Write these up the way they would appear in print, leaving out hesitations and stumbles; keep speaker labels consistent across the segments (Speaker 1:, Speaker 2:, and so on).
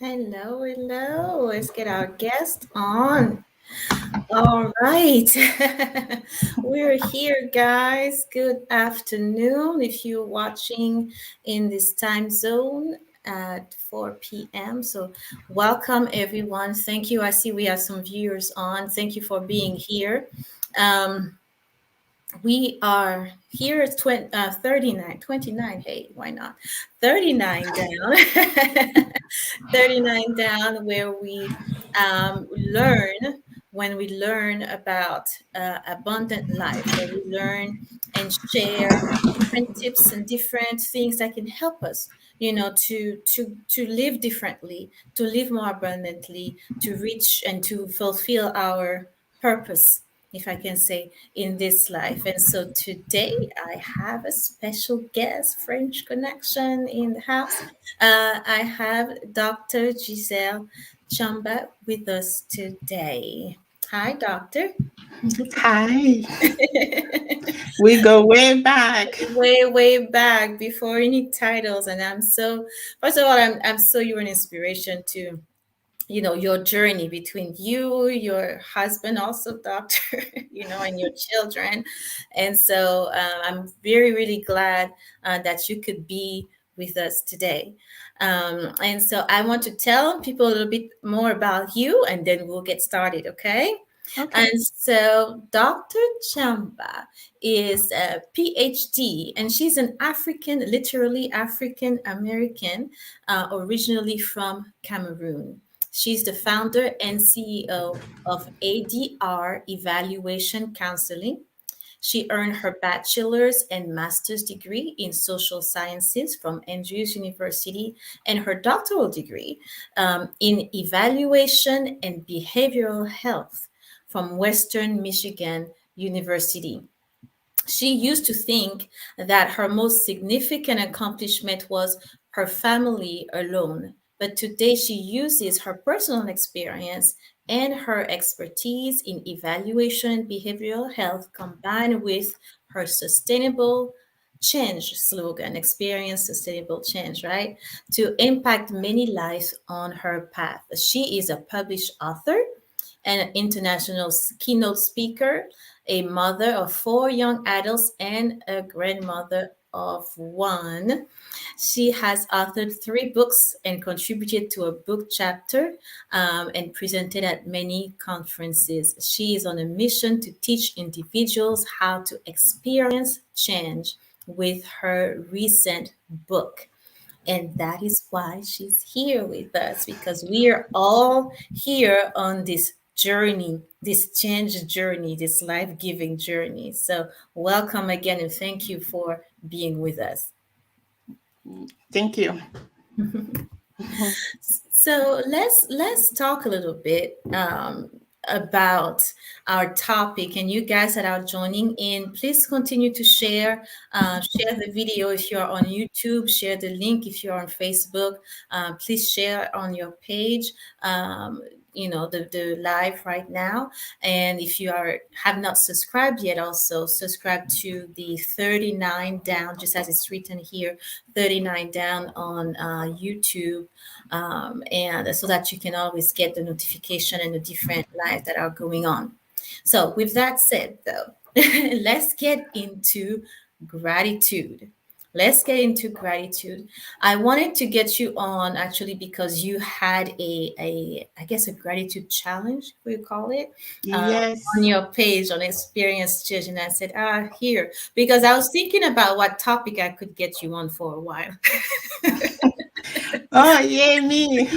Speaker 1: Hello, hello. Let's get our guest on. All right. We're here, guys. Good afternoon. If you're watching in this time zone at 4 p.m. So, welcome, everyone. Thank you. I see we have some viewers on. Thank you for being here. Um, we are here at 39, 29. Hey, why not? 39 down. 39 down, where we learn when we learn about abundant life, where we learn and share different tips and different things that can help us, to live differently, to live more abundantly, to reach and to fulfill our purpose, if I can say, in this life. And so today I have a special guest, French connection in the house. I have Dr. Gisele Tchamba with us today. Hi, Doctor.
Speaker 2: Hi. We go way back.
Speaker 1: Way back before any titles, and first of all, I'm so you're an inspiration to your journey between your husband, also doctor, and your children. And so I'm very, really glad that you could be with us today. And so I want to tell people a little bit more about you, and then we'll get started, okay?
Speaker 2: Okay.
Speaker 1: And so Dr. Chamba is a PhD, and she's an African, literally African American, originally from Cameroon. She's the founder and CEO of ADR Evaluation Counseling. She earned her bachelor's and master's degree in social sciences from Andrews University and her doctoral degree in evaluation and behavioral health from Western Michigan University. She used to think that her most significant accomplishment was her family alone, but today she uses her personal experience and her expertise in evaluation and behavioral health combined with her sustainable change slogan, experience sustainable change, right? To impact many lives on her path. She is a published author, an international keynote speaker, a mother of 4 young adults, and a grandmother of 1. She has authored 3 books and contributed to a book chapter and presented at many conferences. She is on a mission to teach individuals how to experience change with her recent book. And that is why she's here with us, because we are all here on this journey, this change journey, this life giving journey. So, welcome again, and thank you for being with us.
Speaker 2: Thank you.
Speaker 1: So let's talk a little bit about our topic. And you guys that are joining in, please continue to share the video if you're on YouTube, share the link if you're on Facebook. Please share on your page. The live right now. And if you have not subscribed yet, also subscribe to the 39 down, just as it's written here, 39 down on YouTube, and so that you can always get the notification and the different lives that are going on. So with that said, though, let's get into gratitude. let's get into gratitude. I wanted to get you on actually because you had a I guess a gratitude challenge, we call it, uh, on
Speaker 2: Yes.
Speaker 1: your page on Experience Church, and I said, here, because I was thinking about what topic I could get you on for a while.
Speaker 2: Oh, yay, me.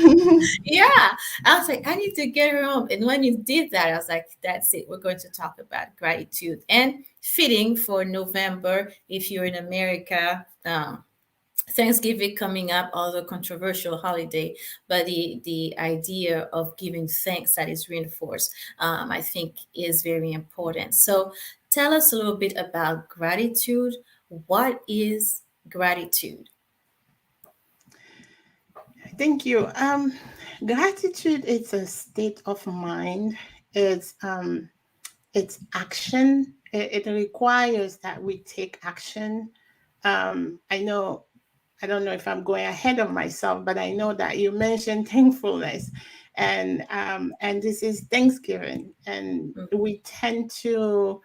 Speaker 1: Yeah, I was like, I need to get her on. And when you did that, I was like, that's it. We're going to talk about gratitude and fitting for November if you're in America. Thanksgiving coming up, although controversial holiday, but the idea of giving thanks that is reinforced, I think, is very important. So, tell us a little bit about gratitude. What is gratitude?
Speaker 2: Thank you. Gratitude is a state of mind. It's action. It requires that we take action. I know, I don't know if I'm going ahead of myself, but I know that you mentioned thankfulness, and this is Thanksgiving, and we tend to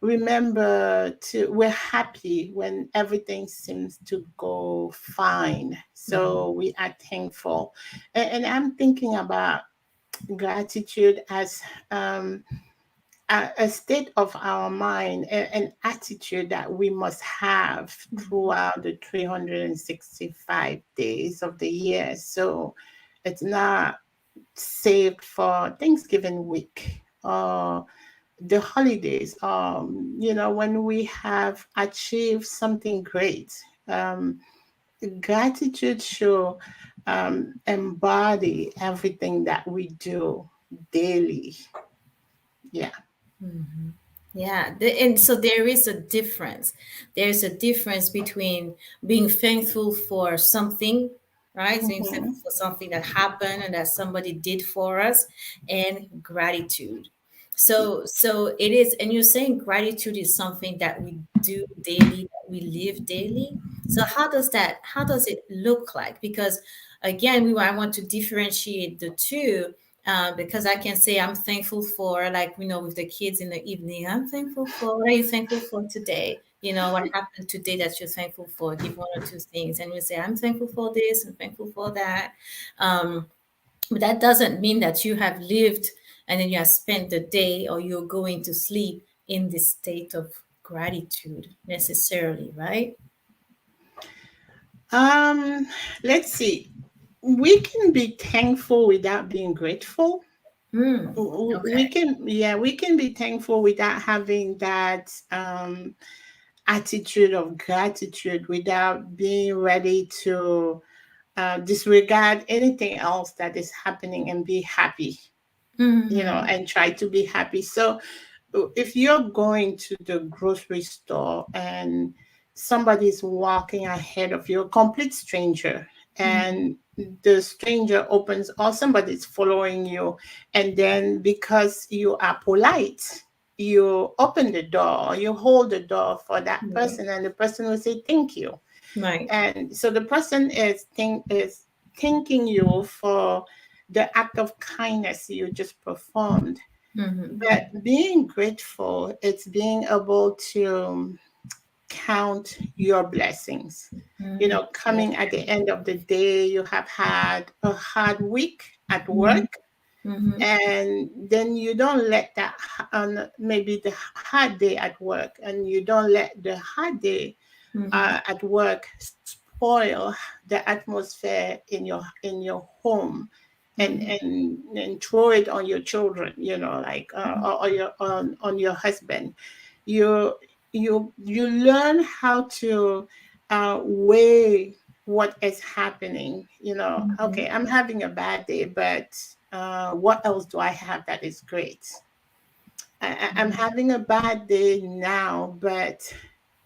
Speaker 2: remember to we're happy when everything seems to go fine,
Speaker 1: Mm-hmm.
Speaker 2: so we are thankful. And I'm thinking about gratitude as a state of our mind, an attitude that we must have throughout the 365 days of the year. So it's not saved for Thanksgiving week or the holidays. When we have achieved something great, gratitude should embody everything that we do daily. Yeah.
Speaker 1: Mm-hmm. Yeah, and so there is a difference. There's a difference between being thankful for something, right? Being thankful
Speaker 2: Mhm.
Speaker 1: for something that happened and that somebody did for us, and gratitude. So it is, and you're saying gratitude is something that we do daily, that we live daily. So how does it look like? Because again, I want to differentiate the two, because I can say I'm thankful for, like, with the kids in the evening, I'm thankful for, what are you thankful for today? What happened today that you're thankful for? Give one or two things. And we say, I'm thankful for this, I'm thankful for that. Um, but that doesn't mean that you have lived and then you have spent the day or you're going to sleep in this state of gratitude necessarily, right?
Speaker 2: Um, let's see. We can be thankful without being grateful.
Speaker 1: Mm,
Speaker 2: We
Speaker 1: okay.
Speaker 2: can, yeah, we can be thankful without having that attitude of gratitude, without being ready to disregard anything else that is happening and be happy,
Speaker 1: Mm-hmm.
Speaker 2: and try to be happy. So if you're going to the grocery store and somebody's walking ahead of you, a complete stranger,
Speaker 1: Mm-hmm.
Speaker 2: and the stranger opens, or somebody's following you, and then because you are polite, you open the door, you hold the door for that
Speaker 1: Right.
Speaker 2: person, and the person will say thank you.
Speaker 1: Right.
Speaker 2: And so the person is thanking you for the act of kindness you just performed.
Speaker 1: Mm-hmm.
Speaker 2: But being grateful, it's being able to count your blessings.
Speaker 1: Mm-hmm.
Speaker 2: Coming at the end of the day, you have had a hard week at
Speaker 1: Mm-hmm.
Speaker 2: work,
Speaker 1: Mm-hmm.
Speaker 2: and then you don't let that maybe the hard day at work, and you don't let the hard day
Speaker 1: Mm-hmm.
Speaker 2: at work spoil the atmosphere in your home, and
Speaker 1: Mm-hmm.
Speaker 2: and throw it on your children, like or your on your husband. You you you learn how to weigh what is happening.
Speaker 1: Mm-hmm.
Speaker 2: Okay, I'm having a bad day, but what else do I have that is great? I'm having a bad day now, but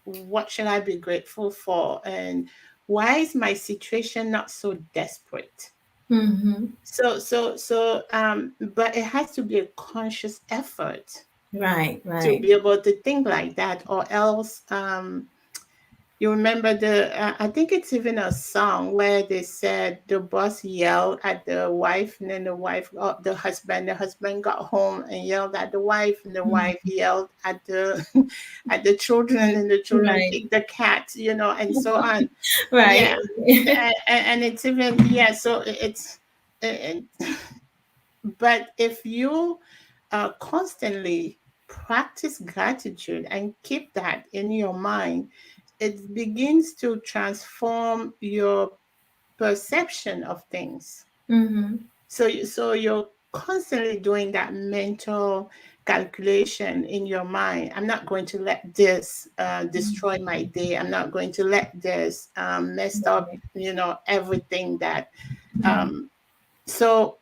Speaker 2: what should I be grateful for? And why is my situation not so desperate?
Speaker 1: Mm-hmm.
Speaker 2: But it has to be a conscious effort
Speaker 1: Right,
Speaker 2: to
Speaker 1: right.
Speaker 2: be able to think like that, or else You remember I think it's even a song where they said the boss yelled at the wife, and then the wife, the husband got home and yelled at the wife, and the wife
Speaker 1: Mhm.
Speaker 2: yelled at the at the children, and the children
Speaker 1: Right.
Speaker 2: kicked the cat, and so on.
Speaker 1: Right.
Speaker 2: Yeah, and it's even, yeah. So it, but if you constantly practice gratitude and keep that in your mind, it begins to transform your perception of things.
Speaker 1: Mm-hmm.
Speaker 2: So you're constantly doing that mental calculation in your mind. I'm not going to let this destroy my day. I'm not going to let this mess up,
Speaker 1: Right.
Speaker 2: everything that.
Speaker 1: Mm-hmm.
Speaker 2: Um, so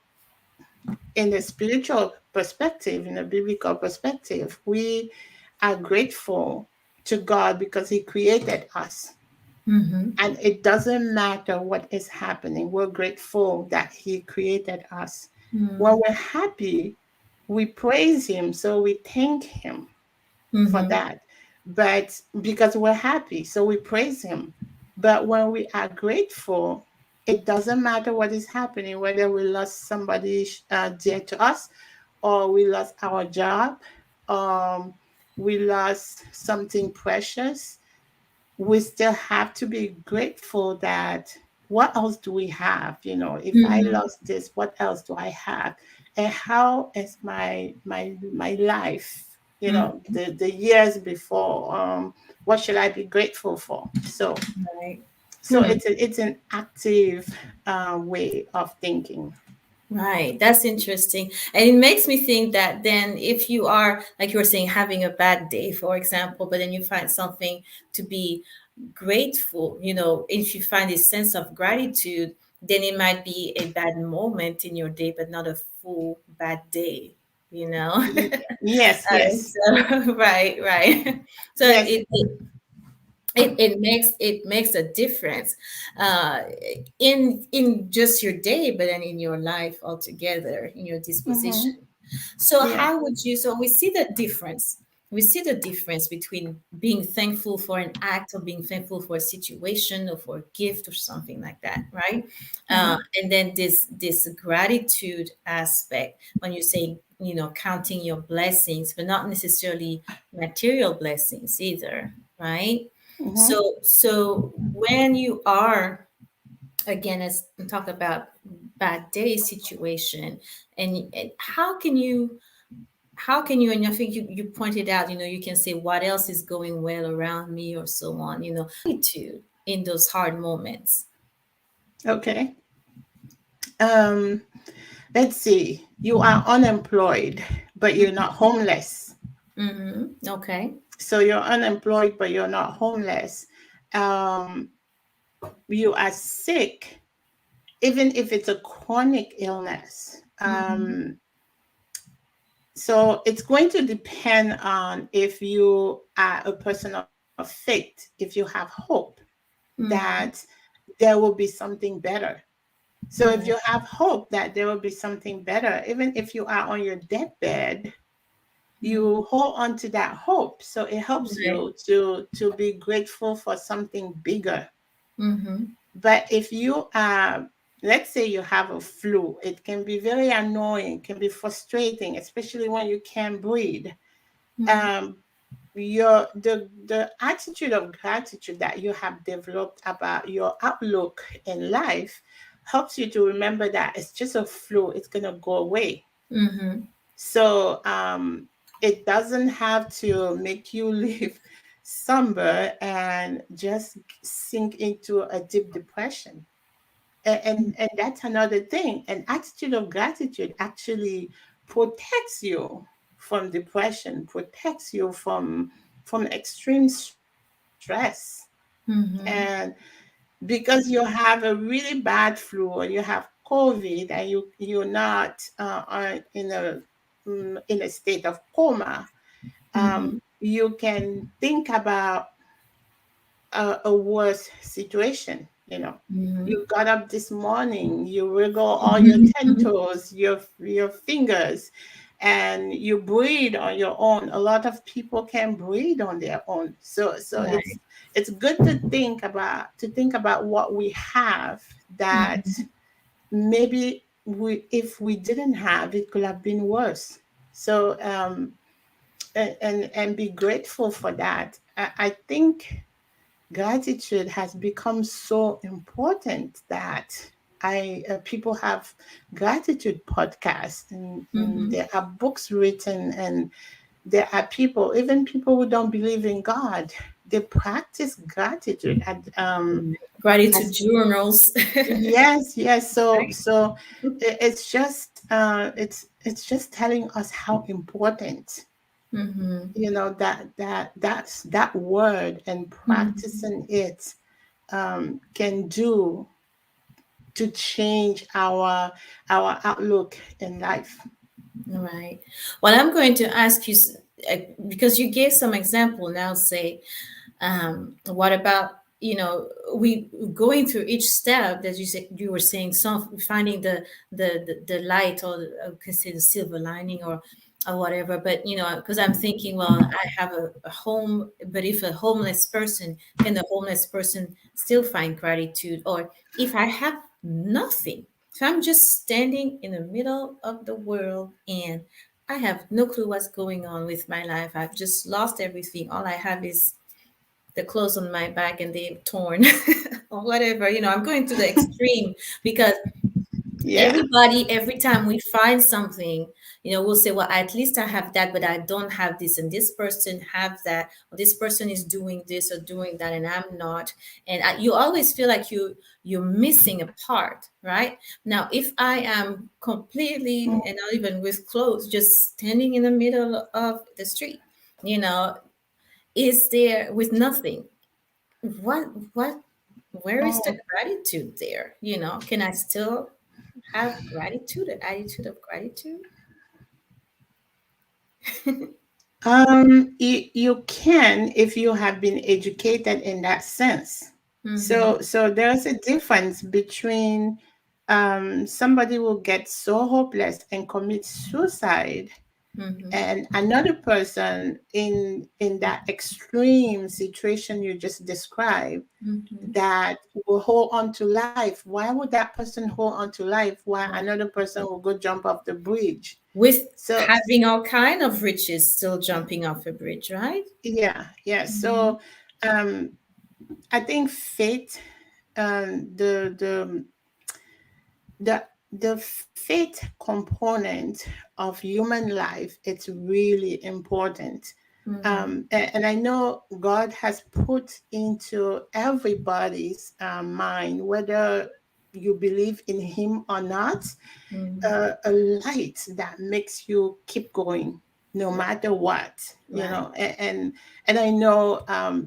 Speaker 2: in a spiritual perspective, in a biblical perspective, we are grateful to God because He created us.
Speaker 1: Mm-hmm.
Speaker 2: And it doesn't matter what is happening, we're grateful that He created us. When we're happy, we praise Him, so we thank Him for
Speaker 1: Mm-hmm.
Speaker 2: that. But because we're happy, so we praise Him. But when we are grateful, it doesn't matter what is happening, whether we lost somebody dear to us, or we lost our job, um, we lost something precious. We still have to be grateful that what else do we have? If I
Speaker 1: Mm-hmm.
Speaker 2: lost this, what else do I have? And how is my life?
Speaker 1: Mm-hmm.
Speaker 2: The years before. What should I be grateful for?
Speaker 1: Right.
Speaker 2: So
Speaker 1: Hmm.
Speaker 2: it's an active way of thinking.
Speaker 1: Right. That's interesting. And it makes me think that then if you are, like you were saying, having a bad day, for example, but then you find something to be grateful, if you find a sense of gratitude, then it might be a bad moment in your day, but not a full bad day, you know?
Speaker 2: Yes, yes,
Speaker 1: So, right, right. So
Speaker 2: yes.
Speaker 1: it makes a difference uh, in just your day, but then in your life altogether, in your
Speaker 2: Mm-hmm.
Speaker 1: disposition. So
Speaker 2: Yeah.
Speaker 1: how would you? So we see the difference between being thankful for an act, or being thankful for a situation, or for a gift, or something like that, right?
Speaker 2: Mm-hmm.
Speaker 1: And then this gratitude aspect, when you say, counting your blessings, but not necessarily material blessings either, right?
Speaker 2: Mm-hmm.
Speaker 1: So when you are, again, as we talk about bad day situation, and how can you, and I think you pointed out, you can say what else is going well around me, or so on, gratitude in those hard moments.
Speaker 2: Okay. Um, let's see. You are unemployed, but you're not homeless.
Speaker 1: Mm-hmm. Okay.
Speaker 2: So you're unemployed, but you're not homeless. Um, you are sick, even if it's a chronic illness.
Speaker 1: Mm-hmm.
Speaker 2: So it's going to depend on if you are a person of faith, if you have hope that
Speaker 1: Mm-hmm.
Speaker 2: there will be something better. So if
Speaker 1: Right.
Speaker 2: you have hope that there will be something better, even if you are on your deathbed, you hold on to that hope. So it helps
Speaker 1: Right.
Speaker 2: you to be grateful for something bigger.
Speaker 1: Mm-hmm.
Speaker 2: But if you are, let's say you have a flu, it can be very annoying, can be frustrating, especially when you can't breathe.
Speaker 1: Mm-hmm.
Speaker 2: Um, the attitude of gratitude that you have developed about your outlook in life helps you to remember that it's just a flu, it's gonna go away.
Speaker 1: Mm-hmm.
Speaker 2: So it doesn't have to make you live somber and just sink into a deep depression. And that's another thing. An attitude of gratitude actually protects you from depression, protects you from extreme stress. And
Speaker 1: Mm-hmm.
Speaker 2: because you have a really bad flu, or you have COVID, and you're not in a state of coma,
Speaker 1: Mm-hmm.
Speaker 2: you can think about a worse situation. You got up this morning, you wiggle all your 10 toes, your fingers, and you breathe on your own. A lot of people can breathe on their own. So
Speaker 1: Right.
Speaker 2: it's good to think about what we have that
Speaker 1: Mm-hmm.
Speaker 2: maybe we if we didn't have it could have been worse. So and be grateful for that. I think gratitude has become so important that I people have gratitude podcasts, and
Speaker 1: Mm-hmm.
Speaker 2: there are books written, and there are people, even people who don't believe in God, they practice gratitude
Speaker 1: Gratitude
Speaker 2: as
Speaker 1: journals.
Speaker 2: yes, yes. So
Speaker 1: Right.
Speaker 2: it's just it's just telling us how important,
Speaker 1: Mm-hmm.
Speaker 2: that word and
Speaker 1: Mm-hmm.
Speaker 2: practicing it can do to change our outlook in life.
Speaker 1: Right. Well, I'm going to ask you because you gave some example now. Say, what about, we going through each step that you said, you were saying, some finding the light, or could say the silver lining, or whatever. But because I'm thinking, well, I have a home, but if a homeless person, can the homeless person still find gratitude? Or if I have nothing, if I'm just standing in the middle of the world and I have no clue what's going on with my life, I've just lost everything, all I have is the clothes on my back and they're torn, or whatever. I'm going to the extreme, because
Speaker 2: Yeah.
Speaker 1: everybody, every time we find something, we'll say, well, at least I have that, but I don't have this, and this person have that, or this person is doing this or doing that, and I'm not. And you always feel like you're missing a part, right? Now, if I am completely, and not even with clothes, just standing in the middle of the street, you know is there with nothing, what what where is the
Speaker 2: Oh,
Speaker 1: gratitude there? Can I still have gratitude, an attitude of gratitude?
Speaker 2: you can if you have been educated in that sense.
Speaker 1: Mm-hmm.
Speaker 2: So there's a difference between somebody will get so hopeless and commit suicide,
Speaker 1: Mm-hmm.
Speaker 2: and another person in that extreme situation you just described
Speaker 1: Mm-hmm.
Speaker 2: that will hold on to life. Why would that person hold on to life while
Speaker 1: Right.
Speaker 2: another person will go jump off the bridge?
Speaker 1: With
Speaker 2: So
Speaker 1: having all kind of riches, still jumping off a bridge, right?
Speaker 2: yeah, yeah.
Speaker 1: Mm-hmm.
Speaker 2: So um, I think faith, the the the faith component of human life, it's really important.
Speaker 1: Mm-hmm.
Speaker 2: And I know God has put into everybody's mind, whether you believe in Him or not,
Speaker 1: Mm-hmm.
Speaker 2: a light that makes you keep going no
Speaker 1: Right.
Speaker 2: matter what,
Speaker 1: Right.
Speaker 2: and I know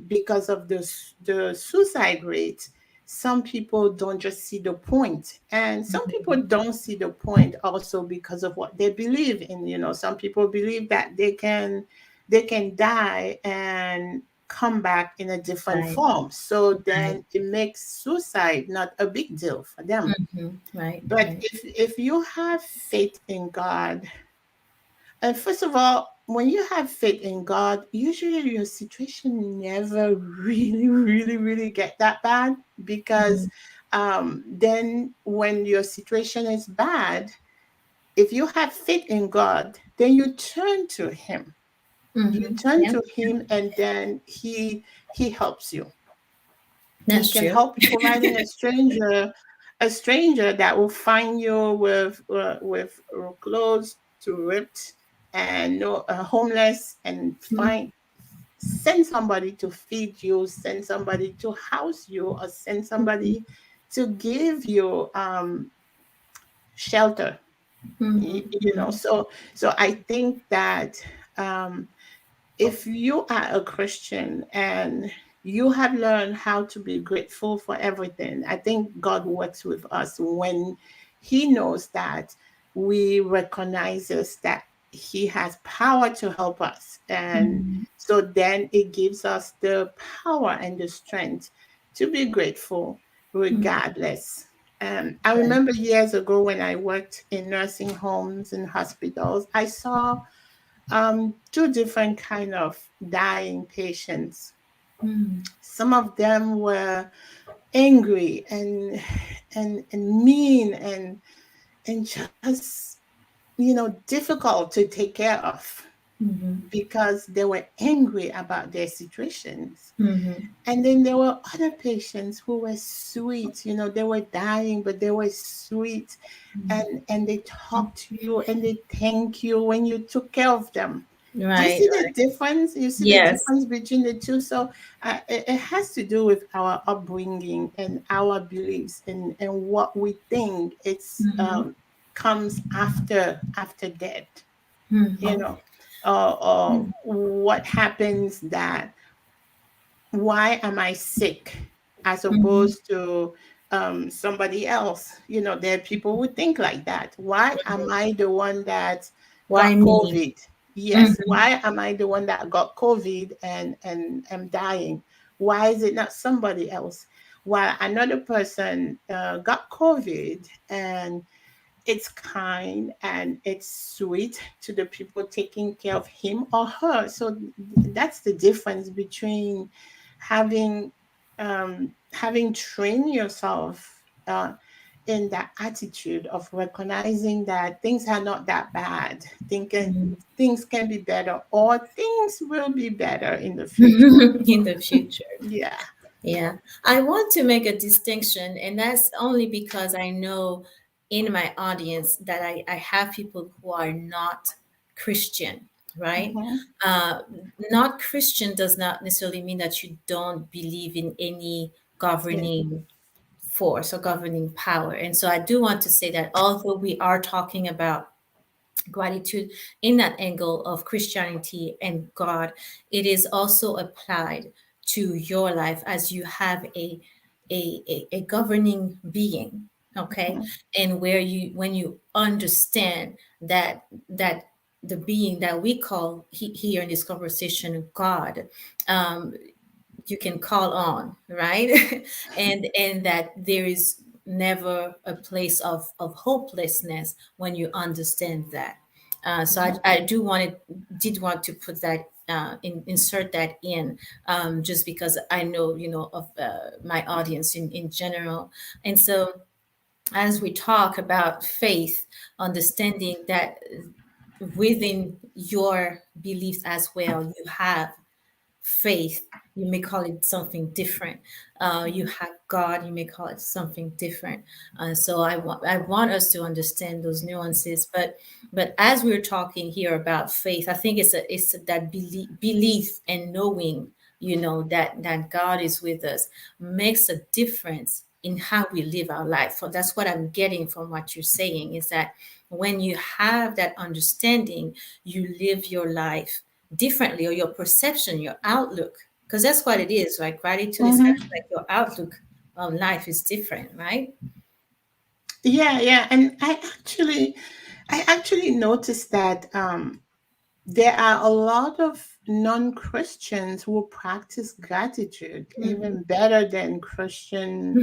Speaker 2: because of the suicide rate, some people don't just see the point, and some people
Speaker 1: Mm-hmm.
Speaker 2: don't see the point also because of what they believe in. Some people believe that they can die and come back in a different
Speaker 1: Right.
Speaker 2: form, so
Speaker 1: Right.
Speaker 2: then it makes suicide not a big deal for them.
Speaker 1: Mm-hmm. Right.
Speaker 2: But
Speaker 1: Right.
Speaker 2: if you have faith in God, and first of all, when you have faith in God, usually your situation never really, really, really get that bad, because then when your situation is bad, if you have faith in God, then you turn to Him. You
Speaker 1: Mm-hmm.
Speaker 2: turn
Speaker 1: Yeah,
Speaker 2: to Him, and then He helps you. He
Speaker 1: that's
Speaker 2: can
Speaker 1: true.
Speaker 2: help you, providing a stranger that will find you with clothes to ripped, and no homeless, and find send somebody to feed you, send somebody to house you, or send somebody to give you shelter.
Speaker 1: Mm-hmm.
Speaker 2: So I think that um, if you are a Christian and you have learned how to be grateful for everything, I think God works with us when He knows that we recognizes that He has power to help us. And
Speaker 1: Mm-hmm.
Speaker 2: so then it gives us the power and the strength to be grateful
Speaker 1: Mm-hmm.
Speaker 2: regardless. I remember years ago when I worked in nursing homes and hospitals, I saw two different kind of dying patients.
Speaker 1: Mm,
Speaker 2: Some of them were angry and mean and just difficult to take care of
Speaker 1: mhm,
Speaker 2: because they were angry about their situations.
Speaker 1: mhm,
Speaker 2: And then there were other patients who were sweet, they were dying, but they were sweet, and they talked to you and they thank you when you took care of them. Do you
Speaker 1: right,
Speaker 2: see the
Speaker 1: right.
Speaker 2: difference? You see the
Speaker 1: Yes.
Speaker 2: difference between the two? So it has to do with our upbringing and our beliefs and what we think it's
Speaker 1: Mhm,
Speaker 2: comes after death, you
Speaker 1: mhm,
Speaker 2: know, or what happens that why am I sick as
Speaker 1: mhm.
Speaker 2: opposed to somebody else? There are people who think like that. Why am I the one that
Speaker 1: Why
Speaker 2: got
Speaker 1: me?
Speaker 2: COVID? Yes.
Speaker 1: Mhm,
Speaker 2: Why am I the one that got COVID and am dying? Why is it not somebody else? While another person got COVID and it's kind and it's sweet to the people taking care of him or her. So that's the difference between having having trained yourself in that attitude of recognizing that things are not that bad, thinking
Speaker 1: mhm.
Speaker 2: things can be better or things will be better in the future.
Speaker 1: In the future.
Speaker 2: Yeah.
Speaker 1: Yeah, I want to make a distinction, and that's only because I know in my audience that I have people who are not Christian, right?
Speaker 2: Hmm.
Speaker 1: Uh, Not Christian does not necessarily mean that you don't believe in any
Speaker 2: Yeah.
Speaker 1: governing force or governing power. And so I do want to say that although we are talking about gratitude in that angle of Christianity and God, it is also applied to your life as you have a governing being, okay?
Speaker 2: Mhm.
Speaker 1: And where you when you understand that the being that we call here in this conversation God, um, you can call on, right? And that there is never a place of hopelessness when you understand that. So I do did want to put that insert that in, just because I know of my audience in general. And so as we talk about faith, understanding that within your beliefs as well, you have faith, you may call it something different. You have God, you may call it something different. So I want us to understand those nuances. But as we're talking here about faith, I think it's that belief and knowing, that God is with us makes a difference in how we live our life. So that's what I'm getting from what you're saying, is that when you have that understanding, you live your life differently, or your perception, your outlook, because that's what it is, right? Gratitude is
Speaker 2: Mhm.
Speaker 1: actually like your outlook on life is different, right?
Speaker 2: Yeah, yeah. And I actually noticed that there are a lot of non-Christians who practice gratitude
Speaker 1: Mhm.
Speaker 2: even better than Christian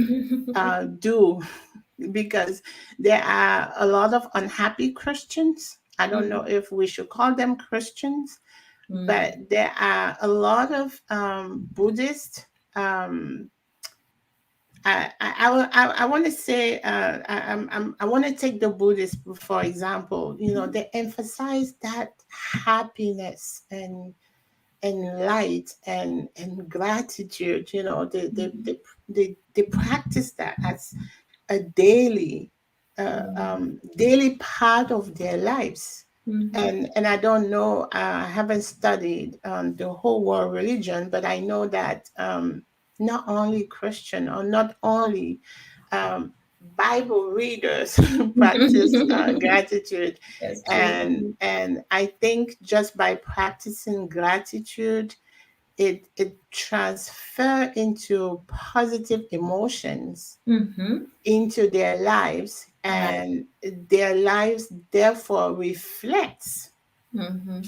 Speaker 2: do, because there are a lot of unhappy Christians. I don't know
Speaker 1: Mhm.
Speaker 2: if we should call them Christians, but
Speaker 1: Mhm.
Speaker 2: there are a lot of Buddhist. I want to say I want to take the Buddhist for example. They emphasize that happiness and light and gratitude. They practice that as a daily part of their lives.
Speaker 1: Mhm.
Speaker 2: And I don't know, I haven't studied the whole world religion, but I know that not only Christian or not only um, Bible readers practice gratitude,
Speaker 1: That's true.
Speaker 2: and I think just by practicing gratitude, it transfer into positive emotions
Speaker 1: Mm-hmm.
Speaker 2: into their lives,
Speaker 1: Right.
Speaker 2: and their lives therefore reflects
Speaker 1: Mm-hmm.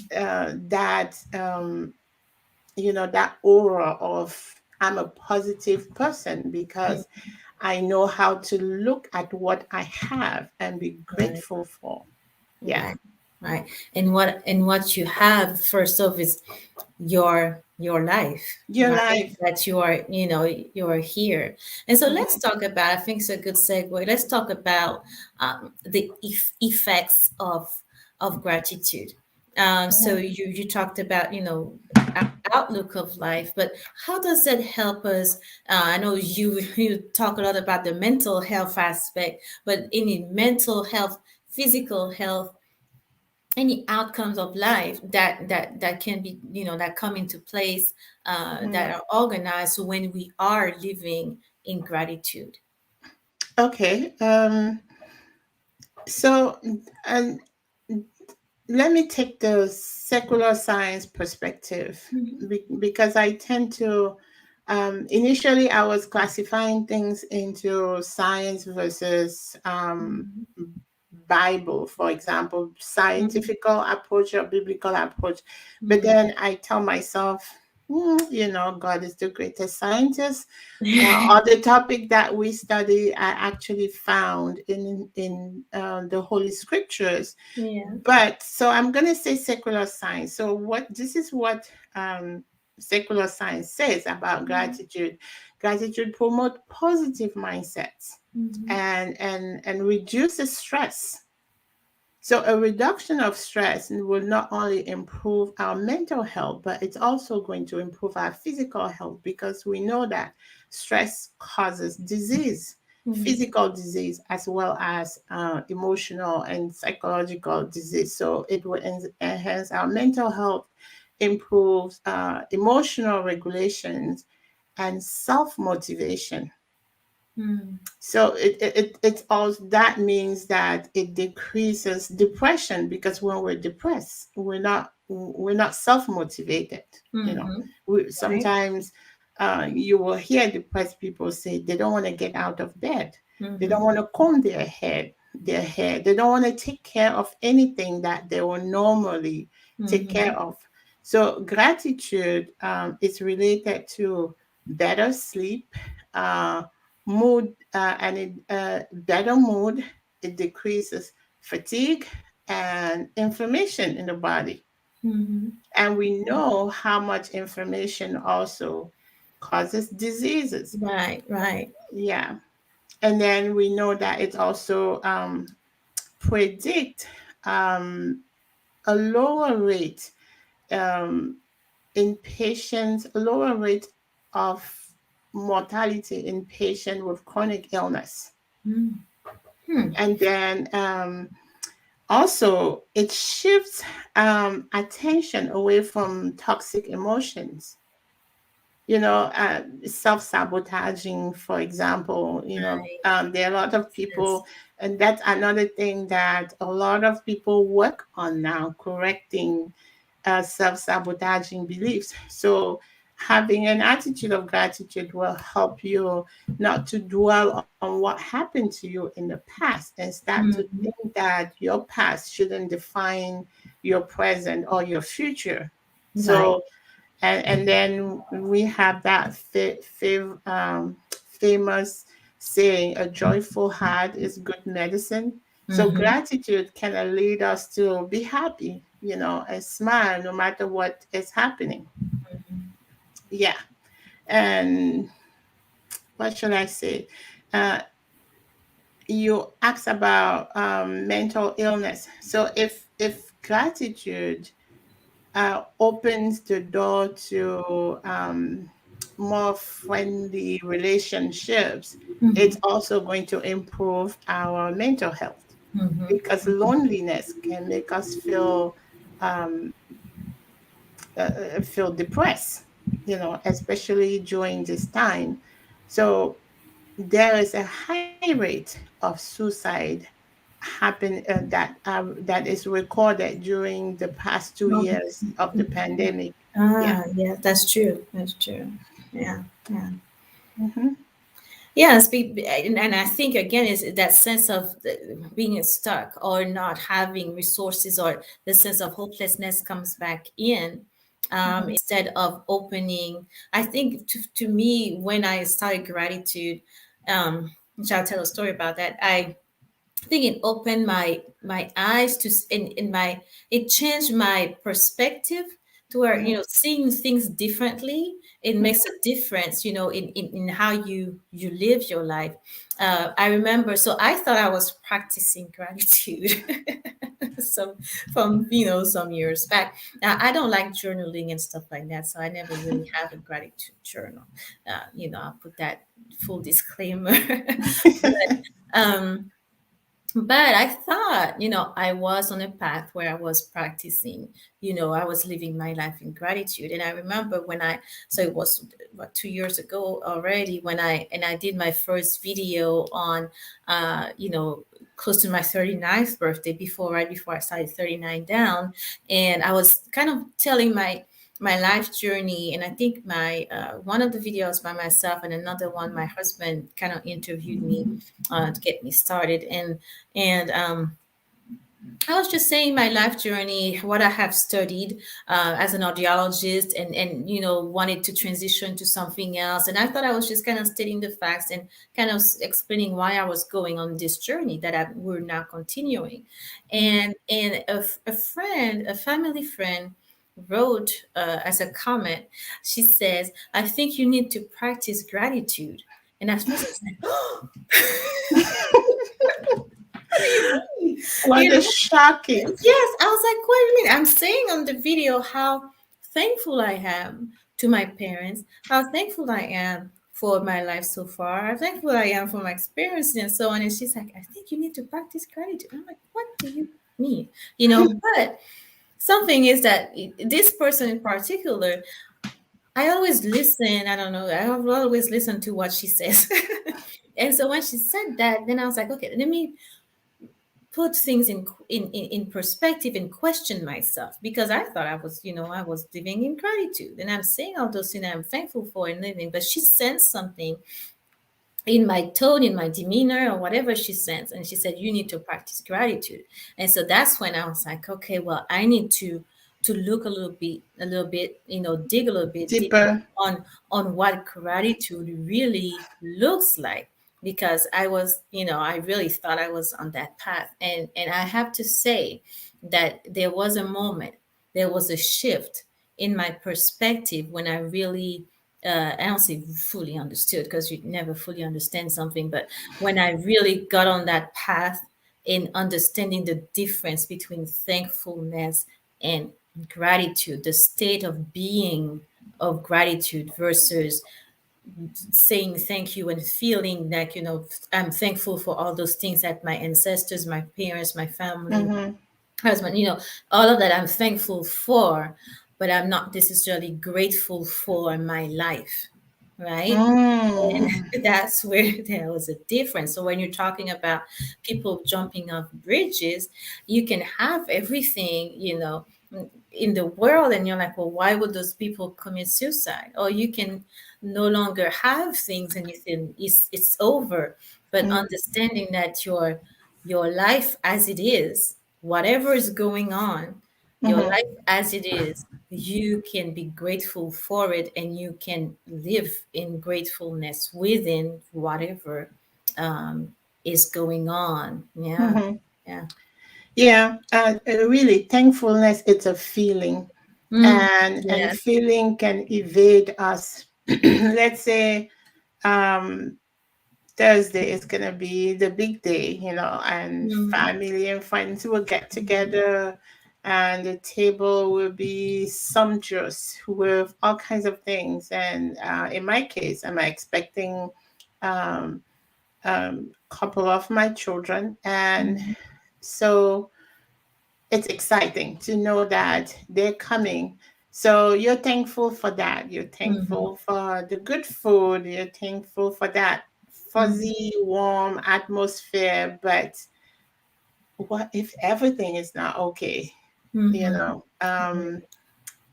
Speaker 2: that aura of I'm a positive person because I know how to look at what I have and be
Speaker 1: Right.
Speaker 2: grateful for. Yeah.
Speaker 1: Right. Right. And what you have first off is your life,
Speaker 2: Your
Speaker 1: right?
Speaker 2: life.
Speaker 1: That you are here. And so let's
Speaker 2: Mhm.
Speaker 1: talk about, I think it's a good segue. Let's talk about the effects of gratitude. So you talked about outlook of life, but how does that help us? I know you talk a lot about the mental health aspect, but any mental health, physical health, any outcomes of life that can be, that come into place,
Speaker 2: Mhm.
Speaker 1: that are organized when we are living in gratitude.
Speaker 2: Okay. So, and let me take the secular science perspective,
Speaker 1: Mhm.
Speaker 2: because I tend to, initially, I was classifying things into science versus Bible, for example,
Speaker 1: Mhm.
Speaker 2: scientific approach or biblical approach. But
Speaker 1: Mhm.
Speaker 2: then I tell myself, God is the greatest scientist. Or the topic that we study are actually found in the Holy Scriptures.
Speaker 1: Yeah.
Speaker 2: But so I'm going to say secular science. So what this is what secular science says about
Speaker 1: Mhm.
Speaker 2: gratitude. Gratitude promote positive mindsets
Speaker 1: Mhm.
Speaker 2: and reduces stress. So a reduction of stress will not only improve our mental health, but it's also going to improve our physical health, because we know that stress causes disease,
Speaker 1: Mhm.
Speaker 2: physical disease, as well as emotional and psychological disease. So it will enhance our mental health, improves emotional regulations, and self motivation.
Speaker 1: Mhm.
Speaker 2: So it's also, that means that it decreases depression, because when we're depressed, we're not self-motivated. you know
Speaker 1: Mhm.
Speaker 2: we
Speaker 1: Right.
Speaker 2: sometimes you will hear depressed people say they don't want to get out of bed, they don't
Speaker 1: Mhm.
Speaker 2: want to comb their hair, they don't want to take care of anything that they will normally take care
Speaker 1: Mhm.
Speaker 2: of. So gratitude is related to better sleep, uh, mood, better mood. It decreases fatigue and inflammation in the body.
Speaker 1: Mhm.
Speaker 2: And we know how much inflammation also causes diseases.
Speaker 1: Right. Right.
Speaker 2: Yeah. And then we know that it also predict a lower rate um, a lower rate of mortality in patients with chronic illness.
Speaker 1: Mhm. Hmm.
Speaker 2: And then also it shifts attention away from toxic emotions. Self-sabotaging, for example.
Speaker 1: Right.
Speaker 2: There are a lot of
Speaker 1: Yes.
Speaker 2: people, and that's another thing that a lot of people work on now, correcting self-sabotaging beliefs. So having an attitude of gratitude will help you not to dwell on what happened to you in the past, and start to
Speaker 1: Mhm.
Speaker 2: think that your past shouldn't define your present or your future.
Speaker 1: Right.
Speaker 2: So, and then we have that famous saying, a joyful heart is good medicine. So
Speaker 1: Mhm.
Speaker 2: gratitude can lead us to be happy, and smile no matter what is happening. Yeah. And what should I say? Uh, you asked about mental illness. So if gratitude opens the door to more friendly relationships, it's
Speaker 1: Mhm.
Speaker 2: also going to improve our mental health,
Speaker 1: Mhm.
Speaker 2: because loneliness can make us um, feel depressed, especially during this time. So there is a high rate of suicide that is recorded during the past two
Speaker 1: Oh.
Speaker 2: years of the pandemic. Yeah.
Speaker 1: Yeah, that's true. That's true. Yeah, yeah.
Speaker 2: Hmm.
Speaker 1: Yes, and I think again is that sense of being stuck or not having resources, or the sense of hopelessness comes back in,
Speaker 2: Hmm.
Speaker 1: instead of opening. I think to me, when I started gratitude, which I'll tell a story about that. I think it opened my eyes to in my it changed my perspective to where,
Speaker 2: Mhm.
Speaker 1: seeing things differently, it makes a difference, in how you live your life. I remember, so I thought I was practicing gratitude some from some years back. Now, I don't like journaling and stuff like that, so I never really have a gratitude journal. I'll put that full disclaimer. but um but I thought, I was on a path where I was practicing, I was living my life in gratitude. And I remember so it was what, 2 years ago already, and I did my first video on, close to my 39th birthday, right before I started 39 down. And I was kind of telling my life journey. And I think my one of the videos by myself, and another one my husband kind of interviewed me to get me started. And I was just saying my life journey, what I have studied as an audiologist, and wanted to transition to something else. And I thought I was just kind of stating the facts and kind of explaining why I was going on this journey that we're now continuing. And a friend, a family friend, wrote as a comment. She says, "I think you need to practice gratitude." And at first I was like, "Oh, what do you mean?"
Speaker 2: What
Speaker 1: You
Speaker 2: is
Speaker 1: know,
Speaker 2: shocking?
Speaker 1: Yes, I was like, what do you mean? I'm saying on the video how thankful I am to my parents, how thankful I am for my life so far, how thankful I am for my experiences and so on. And she's like, I think you need to practice gratitude. I'm like, what do you mean? But something is that this person in particular, I always listen. I don't know. I have always listened to what she says. And so when she said that, then I was like, okay, let me put things in perspective and question myself, because I thought I was living in gratitude and I'm saying all those things I'm thankful for and living. But she sensed something in my tone, in my demeanor, or whatever she sensed, and she said, "You need to practice gratitude." And so that's when I was like, "Okay, well, I need to look a little bit, dig a little bit deeper
Speaker 2: Deeper.
Speaker 1: on what gratitude really looks like." Because I really thought I was on that path, and I have to say that there was a moment, there was a shift in my perspective when I really, I don't say fully understood, because you never fully understand something, but when I really got on that path in understanding the difference between thankfulness and gratitude, the state of being of gratitude versus saying thank you and feeling like, I'm thankful for all those things that my ancestors, my parents, my family,
Speaker 2: Mm-hmm.
Speaker 1: husband, all of that I'm thankful for, but I'm not necessarily grateful for my life, right? And
Speaker 2: Mm.
Speaker 1: that's where there was a difference. So when you're talking about people jumping off bridges, you can have everything, in the world, and you're like, well, why would those people commit suicide? Or you can no longer have things and you think it's over. But understanding that your life as it is, whatever is going on, your
Speaker 2: Mm-hmm.
Speaker 1: life as it is, you can be grateful for it, and you can live in gratefulness within whatever um, is going on. Yeah,
Speaker 2: Mm-hmm.
Speaker 1: yeah.
Speaker 2: Yeah, really, thankfulness, it's a feeling,
Speaker 1: Mm,
Speaker 2: and
Speaker 1: yes.
Speaker 2: feeling can evade us. Let's say um, Thursday is gonna be the big day, and
Speaker 1: Mm,
Speaker 2: family and friends will get together, and the table will be sumptuous with all kinds of things. And in my case, I'm expecting um, couple of my children, and
Speaker 1: mm,
Speaker 2: so it's exciting to know that they're coming. So you're thankful for that. You're
Speaker 1: mhm,
Speaker 2: thankful for the good food. You're thankful for that
Speaker 1: mhm,
Speaker 2: fuzzy, warm atmosphere. But what if everything is not okay? You
Speaker 1: mhm,
Speaker 2: know,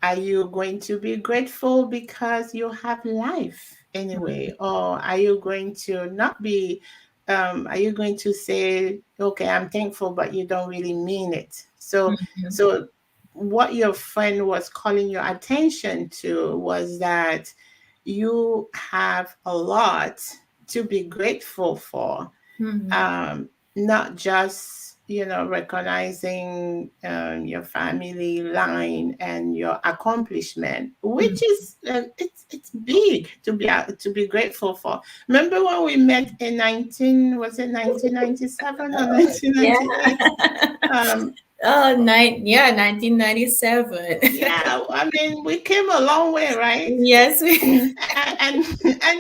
Speaker 2: are you going to be grateful because you have life anyway? Or are you going to not be, are you going to say, okay, I'm thankful, but you don't really mean it? So,
Speaker 1: mhm,
Speaker 2: so what your friend was calling your attention to was that you have a lot, to be grateful for.
Speaker 1: Mm-hmm.
Speaker 2: Not just, recognizing your family line and your accomplishment, which is it's big to be grateful for. Remember when we met in 1997 or
Speaker 1: Yeah.
Speaker 2: 1998? um
Speaker 1: Oh, 1997.
Speaker 2: yeah, I mean, we came a long way, right?
Speaker 1: Yes,
Speaker 2: And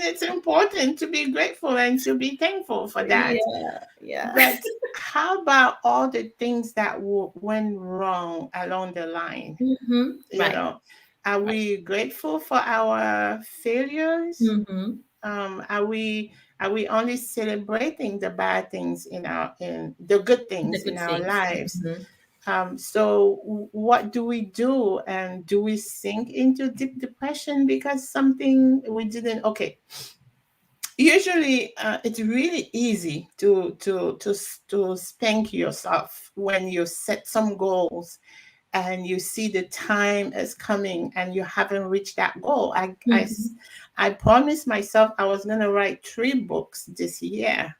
Speaker 2: it's important to be grateful and to be thankful for that.
Speaker 1: yeah, yeah.
Speaker 2: But how about all the things that went wrong along the line?
Speaker 1: Mm-hmm.
Speaker 2: You
Speaker 1: Right,
Speaker 2: know, are
Speaker 1: right.
Speaker 2: we grateful for our failures?
Speaker 1: Mm-hmm.
Speaker 2: Are we only celebrating the bad things in the good
Speaker 1: The
Speaker 2: things in
Speaker 1: good
Speaker 2: our
Speaker 1: things.
Speaker 2: lives?
Speaker 1: Mm-hmm.
Speaker 2: So what do we do? And do we sink into deep depression because something we didn't? Okay, usually it's really easy to spank yourself when you set some goals and you see the time is coming and you haven't reached that goal.
Speaker 1: Mm-hmm.
Speaker 2: I promised myself I was going to write 3 books this year.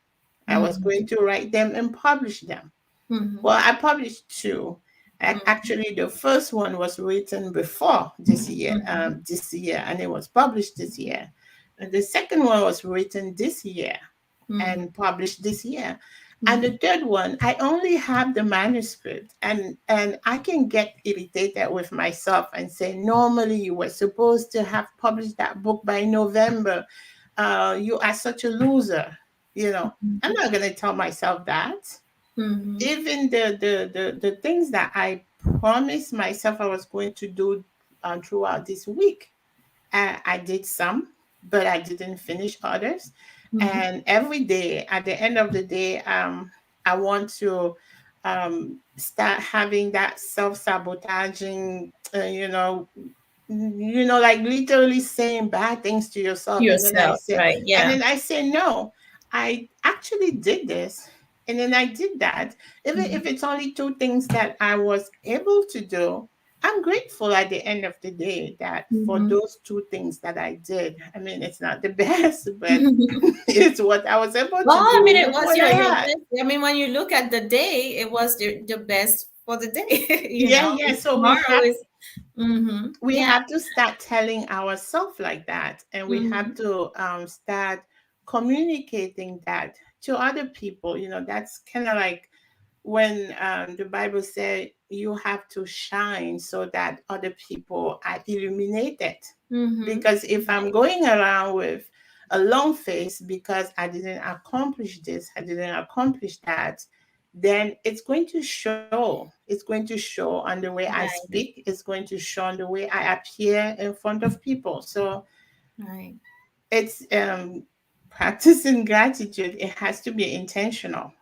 Speaker 2: I was
Speaker 1: Mm-hmm.
Speaker 2: going to write them and publish them.
Speaker 1: Mm-hmm.
Speaker 2: Well, I published 2. Actually, the first one was written before
Speaker 1: Mm-hmm.
Speaker 2: this year, and it was published this year. And the second one was written this year
Speaker 1: Mm-hmm.
Speaker 2: and published this year. And
Speaker 1: Mm-hmm.
Speaker 2: the third one, I only have the manuscript, and I can get irritated with myself and say, normally you were supposed to have published that book by November. You are such a loser. You know, I'm not going to tell myself that.
Speaker 1: Mm-hmm.
Speaker 2: Even the things that I promised myself I was going to do throughout this week, I did some, but I didn't finish others.
Speaker 1: Mm-hmm.
Speaker 2: And every day, at the end of the day, I want to start having that self-sabotaging, like literally saying bad things to
Speaker 1: To
Speaker 2: yourself.
Speaker 1: yourself, right?
Speaker 2: And
Speaker 1: Yeah.
Speaker 2: then I say, no, I actually did this. And then I did that. Even
Speaker 1: Mm-hmm.
Speaker 2: if it's only 2 things that I was able to do, I'm grateful at the end of the day that for
Speaker 1: Mm-hmm.
Speaker 2: those 2 things that I did. I mean, it's not the best, but it's what I was able
Speaker 1: Well,
Speaker 2: to
Speaker 1: I
Speaker 2: do
Speaker 1: mean, it
Speaker 2: with
Speaker 1: was
Speaker 2: what
Speaker 1: your
Speaker 2: I had.
Speaker 1: best. I mean, when you look at the day, it was the best for the day.
Speaker 2: Yeah, yeah. So
Speaker 1: Tomorrow is. Mm-hmm.
Speaker 2: we
Speaker 1: Yeah.
Speaker 2: have to start telling ourselves like that, and we have
Speaker 1: Mm-hmm.
Speaker 2: to start communicating that to other people. That's kind of like when the Bible said you have to shine so that other people are illuminated.
Speaker 1: Mm-hmm.
Speaker 2: Because if I'm
Speaker 1: Right.
Speaker 2: going around with a long face because I didn't accomplish this, I didn't accomplish that, then it's going to show. It's going to show on the way I
Speaker 1: Right.
Speaker 2: speak, it's going to show on the way I appear in front of people. So
Speaker 1: Right.
Speaker 2: it's practicing gratitude, it has to be intentional.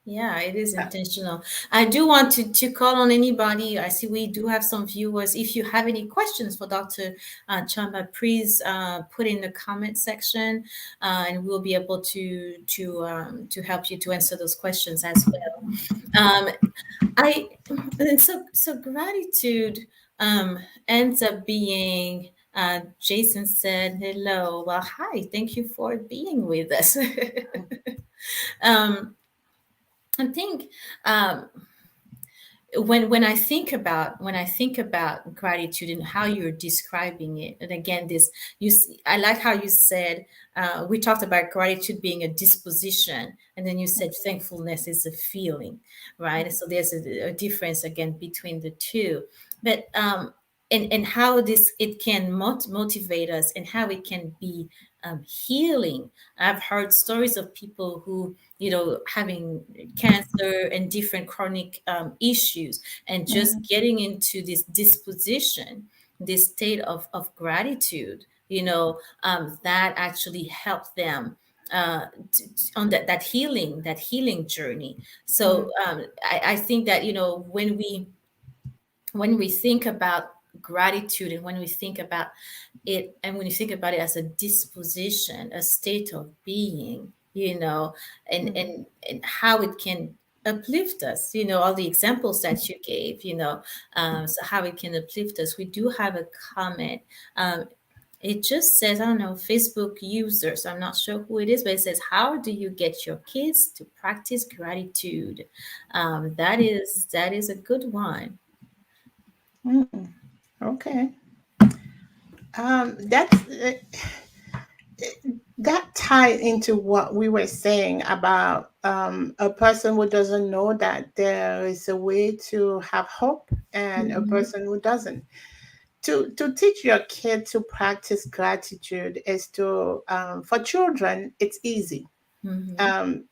Speaker 1: Yeah, it is intentional. I do want to call on anybody. I see we do have some viewers. If you have any questions for Dr. Chamba, please put in the comment section, and we'll be able to help you to answer those questions as well. I and so gratitude ends up being. Jason said, "Hello. Well, hi. Thank you for being with us." um, I think um, when I think about gratitude and how you're describing it, and again, I like how you said we talked about gratitude being a disposition, and then you said thankfulness is a feeling, right? So there's a difference again between the two, but and how this it can motivate us and how it can be healing. I've heard stories of people who having cancer and different chronic issues, and just
Speaker 2: Mhm,
Speaker 1: getting into this disposition, this state of gratitude, that actually helped them on that healing journey. So
Speaker 2: mhm,
Speaker 1: I think that when we think about gratitude, and when we think about it, and when you think about it as a disposition, a state of being, and
Speaker 2: mhm,
Speaker 1: and and how it can uplift us, all the examples that you gave, so how it can uplift us. We do have a comment. um, It just says, I don't know, Facebook user, so I'm not sure who it is, but it says, how do you get your kids to practice gratitude? That is a good one.
Speaker 2: Mm, okay. That's that tied into what we were saying about a person who doesn't know that there is a way to have hope and a
Speaker 1: Mm-hmm.
Speaker 2: person who doesn't. To teach your kid to practice gratitude is to for children it's easy.
Speaker 1: Mm-hmm.
Speaker 2: Um,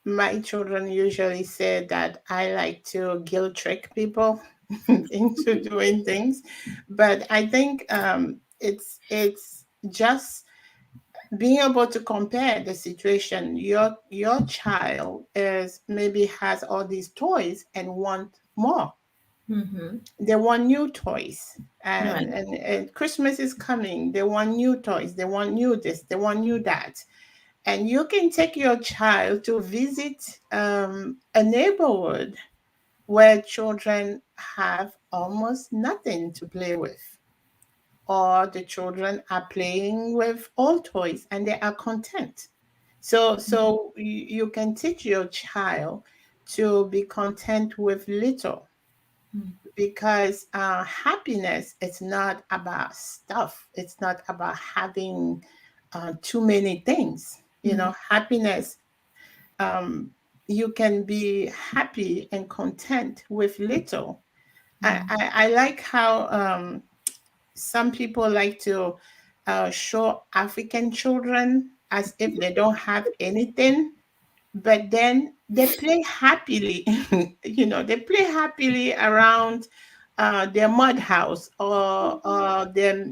Speaker 2: my children usually say that I like to guilt trick people into doing things, but I think it's just being able to compare the situation. Your child is maybe has all these toys and want more.
Speaker 1: Mm-hmm.
Speaker 2: They want new toys,
Speaker 1: Right.
Speaker 2: and Christmas is coming. They want new toys. They want new this. They want new that. And you can take your child to visit a neighborhood where children have almost nothing to play with, or the children are playing with old toys and they are content. So you can teach your child to be content with little, because happiness is not about stuff. It's not about having too many things. You
Speaker 1: Mm-hmm.
Speaker 2: know, happiness, um, you can be happy and content with little. I like how some people like to show African children as if they don't have anything, but then they play happily. You know, they play happily around their mud house, or their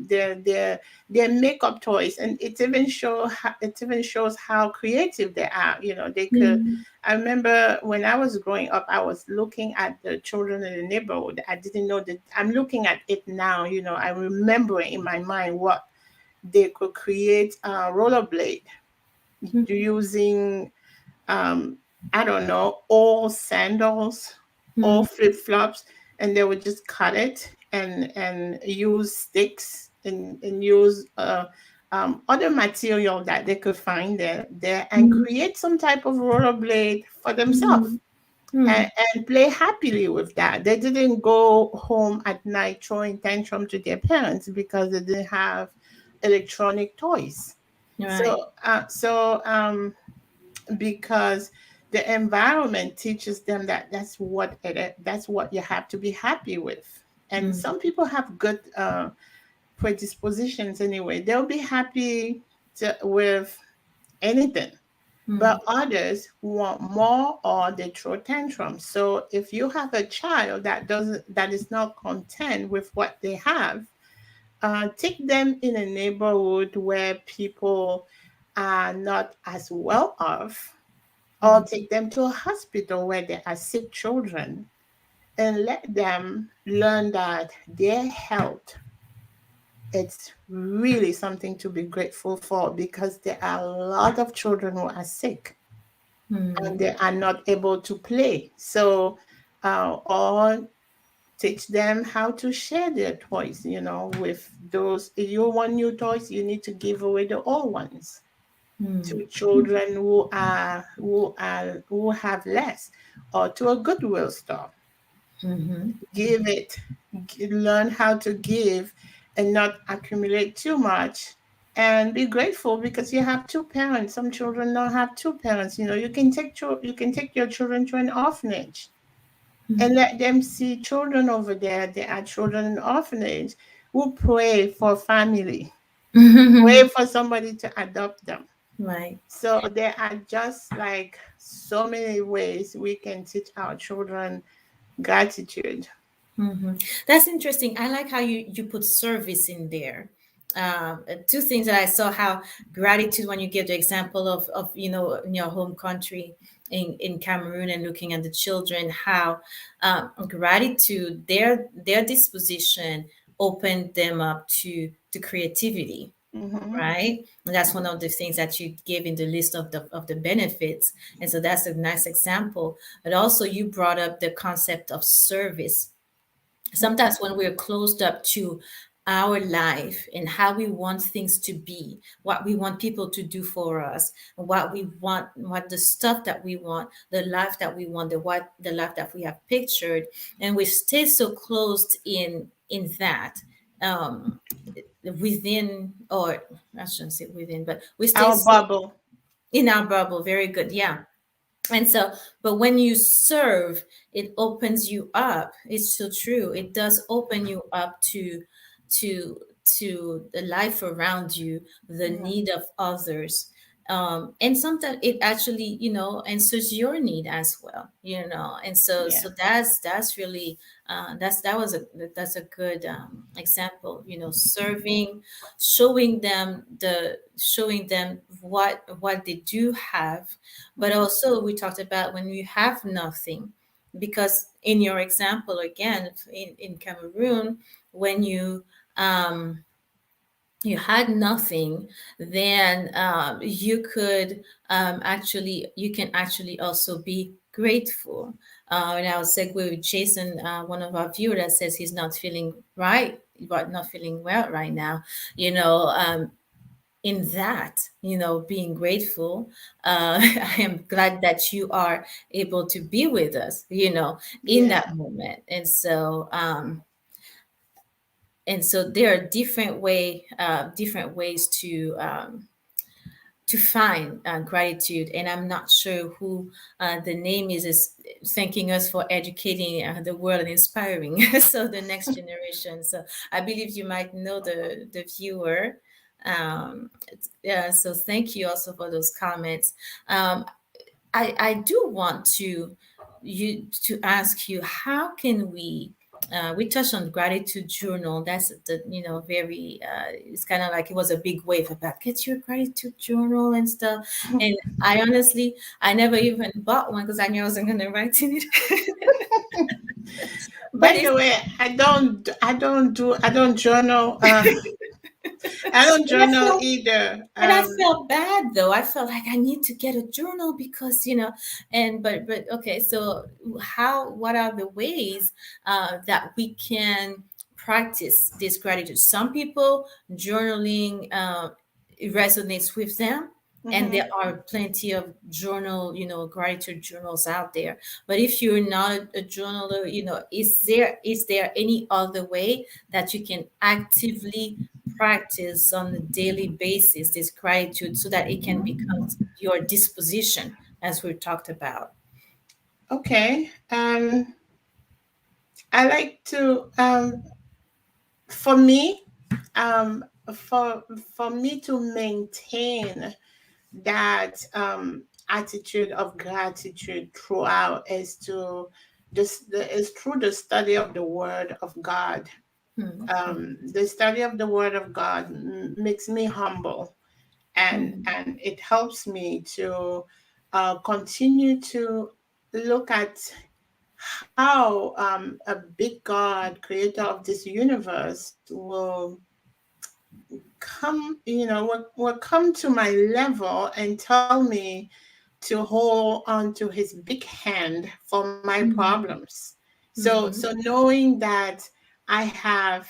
Speaker 2: makeup toys, and it even shows how creative they are. You know, they could.
Speaker 1: Mm-hmm.
Speaker 2: I remember when I was growing up, I was looking at the children in the neighborhood. I didn't know that. I'm looking at it now. You know, I remember in my mind what they could create, rollerblade using, um, I don't know, all sandals, all
Speaker 1: Mm-hmm.
Speaker 2: flip flops, and they would just cut it and use sticks and use other material that they could find there and create some type of rollerblade for themselves.
Speaker 1: Mm-hmm. Mm-hmm.
Speaker 2: And play happily with that. They didn't go home at night throwing tantrum to their parents because they didn't have electronic toys.
Speaker 1: Right.
Speaker 2: So because the environment teaches them that that's what you have to be happy with. And
Speaker 1: Mm-hmm.
Speaker 2: some people have good predispositions anyway. They'll be happy with anything, but others want more or they throw tantrums. So if you have a child that is not content with what they have, take them in a neighborhood where people are not as well off, or
Speaker 1: Mm-hmm.
Speaker 2: take them to a hospital where there are sick children, and let them learn that their health, it's really something to be grateful for, because there are a lot of children who are sick and
Speaker 1: Mm-hmm.
Speaker 2: they are not able to play. So, or teach them how to share their toys, you know, with those. If you want new toys, you need to give away the old ones to children who have less, or to a Goodwill store.
Speaker 1: Mm-hmm.
Speaker 2: Give it, learn how to give and not accumulate too much, and be grateful because you have two parents. Some children don't have two parents. You know, you can take your children to an orphanage and let them see children over there. There are children in orphanage who pray for family,
Speaker 1: Mm-hmm.
Speaker 2: pray for somebody to adopt them.
Speaker 1: Right.
Speaker 2: So there are just like so many ways we can teach our children gratitude.
Speaker 1: Mm-hmm. That's interesting. I like how you put service in there. Two things that I saw, how gratitude, when you give the example of in your home country in Cameroon, and looking at the children, how gratitude, their disposition opened them up to creativity,
Speaker 2: Hmm.
Speaker 1: right? And that's one
Speaker 2: Hmm.
Speaker 1: of the things that you gave in the list of the benefits. And so that's a nice example. But also you brought up the concept of service.
Speaker 2: Hmm.
Speaker 1: Sometimes when we're closed up to our life and how we want things to be, what we want people to do for us, what we want, what the stuff that we want, the life that we want, the life that we have pictured, and we stay so closed in that, um, within, or I shouldn't say within, but we stay
Speaker 2: Our
Speaker 1: so
Speaker 2: bubble.
Speaker 1: in our bubble. Very good, yeah. And so, but when you serve, it opens you up. It's so true. It does open you up to to the life around you, the
Speaker 2: Yeah.
Speaker 1: need of others. And sometimes it actually, answers your need as well, and so
Speaker 2: Yeah.
Speaker 1: that's really, that's a good, example, serving, showing them what they do have. But
Speaker 2: Mhm.
Speaker 1: also, we talked about when you have nothing, because in your example, again, in Cameroon, when um, you had nothing, then, you can actually also be grateful. And I'll segue with Jason, one of our viewers that says he's not feeling right, but not feeling well right now. You know, in that, being grateful, I am glad that you are able to be with us, in
Speaker 2: Yeah.
Speaker 1: that moment. And so there are different ways to find, gratitude. And I'm not sure who, the name is thanking us for educating, the world and inspiring so the next generation. So I believe you might know the viewer. Yeah, so thank you also for those comments. um, I do want to ask you, how can we touched on gratitude journal. That's the, very, it's kind of like it was a big wave about get your gratitude journal and stuff. And I honestly, I never even bought one because I knew I wasn't going to write in it. But
Speaker 2: By
Speaker 1: it's
Speaker 2: the way, I don't journal. I don't
Speaker 1: and I
Speaker 2: journal
Speaker 1: feel
Speaker 2: either.
Speaker 1: And I felt bad though. I felt like I need to get a journal because, and but okay. So what are the ways, that we can practice this gratitude? Some people, journaling, it resonates with them, and there
Speaker 2: Mhm.
Speaker 1: are plenty of gratitude journals out there. But if you're not a journaler, is there any other way that you can actively practice on a daily basis this gratitude so that it can become your disposition, as we talked about?
Speaker 2: Okay. I like to for me um for me to maintain that attitude of gratitude throughout is to is through the study of the word of God.
Speaker 1: Mm-hmm.
Speaker 2: The study of the word of God makes me humble, and it helps me to continue to look at how a big God, creator of this universe, will come to my level and tell me to hold on to his big hand for my problems. So
Speaker 1: Mm-hmm.
Speaker 2: knowing that I have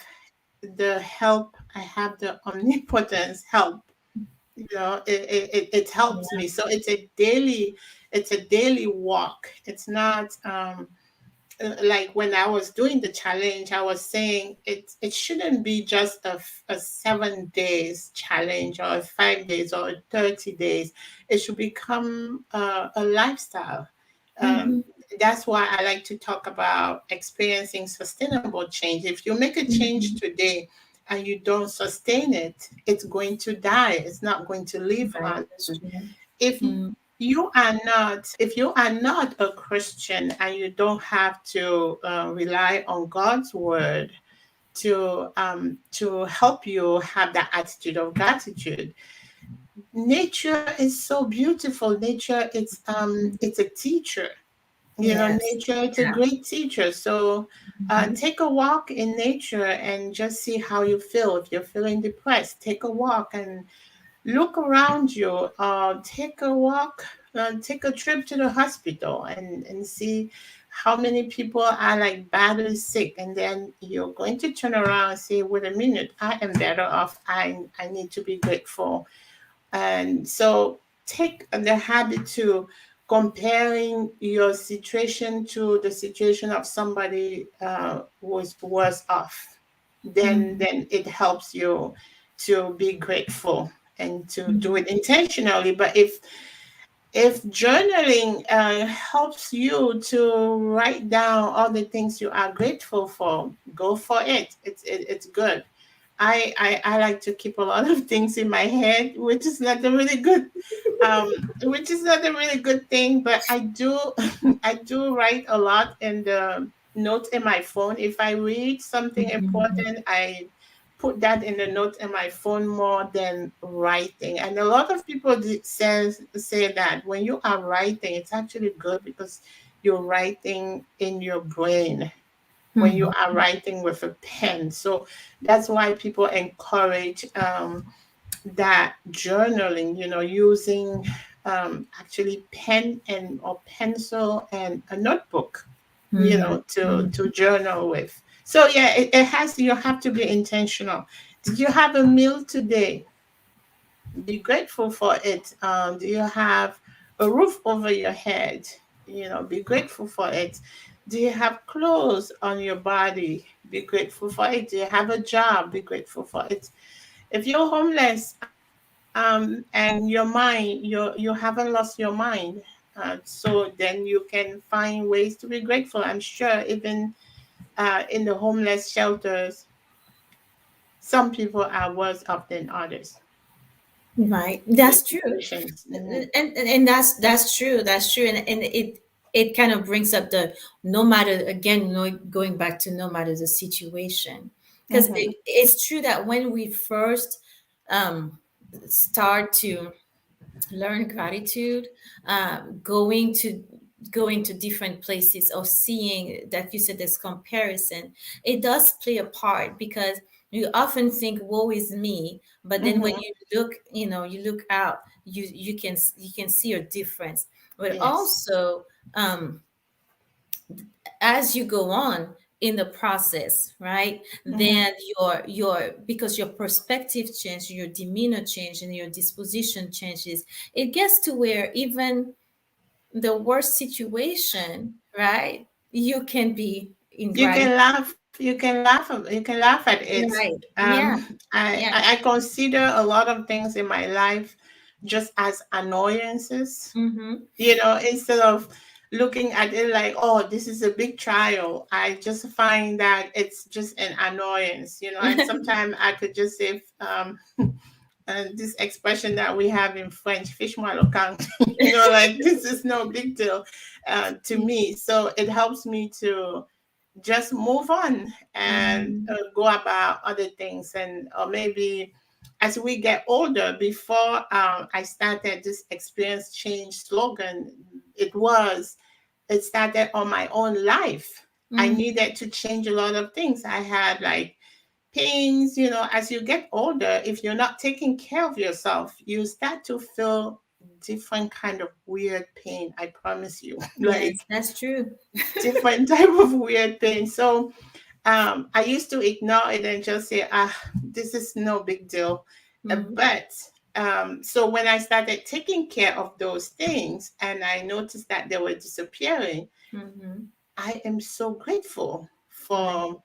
Speaker 2: the help, I have the omnipotence help, it helps
Speaker 1: Yeah.
Speaker 2: me. So it's a daily walk. It's not like when I was doing the challenge, I was saying it shouldn't be just a 7 days challenge or 5 days or 30 days. It should become a lifestyle. Um,
Speaker 1: Mm-hmm.
Speaker 2: that's why I like to talk about experiencing sustainable change. If you make a change
Speaker 1: Mm-hmm.
Speaker 2: today and you don't sustain it, it's going to die. It's not going to live
Speaker 1: Right,
Speaker 2: on.
Speaker 1: that's true.
Speaker 2: If
Speaker 1: Mm-hmm.
Speaker 2: you are not a Christian and you don't have to rely on God's word to help you have that attitude of gratitude. Nature is so beautiful. Nature, it's a teacher.
Speaker 1: Yes.
Speaker 2: Nature, it's a
Speaker 1: Yeah.
Speaker 2: great teacher. So
Speaker 1: Mm-hmm.
Speaker 2: take a walk in nature and just see how you feel. If you're feeling depressed, take a walk and look around you. Take a walk, take a trip to the hospital and see How many people are like badly sick, and then you're going to turn around and say, "Wait a minute, I am better off. I need to be grateful." And so take the habit to comparing your situation to the situation of somebody who was worse off.
Speaker 1: Mm-hmm.
Speaker 2: Then it helps you to be grateful and to do it intentionally. But if journaling helps you to write down all the things you are grateful for, go for it. It's good. I like to keep a lot of things in my head, which is not a really good, um, which is not a really good thing. But I do, I do write a lot in the notes in my phone. If I read something
Speaker 1: Mm-hmm.
Speaker 2: important, I put that in the notes in my phone more than writing. And a lot of people say that when you are writing, it's actually good because you're writing in your brain when you
Speaker 1: Mm-hmm.
Speaker 2: are writing with a pen. So that's why people encourage that journaling, using actually pen and or pencil and a notebook, to journal with. So yeah, you have to be intentional. Did you have a meal today? Be grateful for it. Do you have a roof over your head? Be grateful for it. Do you have clothes on your body? Be grateful for it. Do you have a job? Be grateful for it. If you're homeless, and your mind, you haven't lost your mind, so then you can find ways to be grateful. I'm sure even in the homeless shelters, some people are worse off than others.
Speaker 1: Right,
Speaker 2: The
Speaker 1: that's true,
Speaker 2: situations.
Speaker 1: and that's true. That's true, and it kind of brings up the no matter again, no, going back to no matter the situation, because
Speaker 2: Hmm.
Speaker 1: it's true that when we first um, start to learn gratitude, going to different places or seeing that you said this comparison, it does play a part because you often think woe is me, but then when
Speaker 2: Hmm.
Speaker 1: you look, you look out, you can see a difference. But
Speaker 2: Yes.
Speaker 1: also, um, as you go on in the process, right,
Speaker 2: Hmm.
Speaker 1: then your because your perspective changes, your demeanor changes, and your disposition changes, it gets to where even the worst situation, right, you can be in
Speaker 2: You
Speaker 1: gratitude.
Speaker 2: can laugh. You can laugh at it.
Speaker 1: Right.
Speaker 2: Um,
Speaker 1: Yeah. Yeah.
Speaker 2: I consider a lot of things in my life just as annoyances.
Speaker 1: Mm-hmm.
Speaker 2: Instead of looking at it like, oh, this is a big trial, I just find that it's just an annoyance. And sometimes I could just say, this expression that we have in French, fiche moi le camp, like this is no big deal to me. So it helps me to just move on and
Speaker 1: Mm-hmm.
Speaker 2: go about other things. And or maybe as we get older, before I started this experience change slogan, it started on my own life. I
Speaker 1: Mm-hmm.
Speaker 2: needed to change a lot of things. I had like pains. As you get older, if you're not taking care of yourself, you start to feel different kind of weird pain, I promise you. Like
Speaker 1: Yes, that's true.
Speaker 2: different type of weird pain. So I used to ignore it and just say, this is no big deal.
Speaker 1: Mm-hmm.
Speaker 2: But so when I started taking care of those things and I noticed that they were disappearing,
Speaker 1: Mm-hmm.
Speaker 2: I am so grateful
Speaker 1: Right.
Speaker 2: for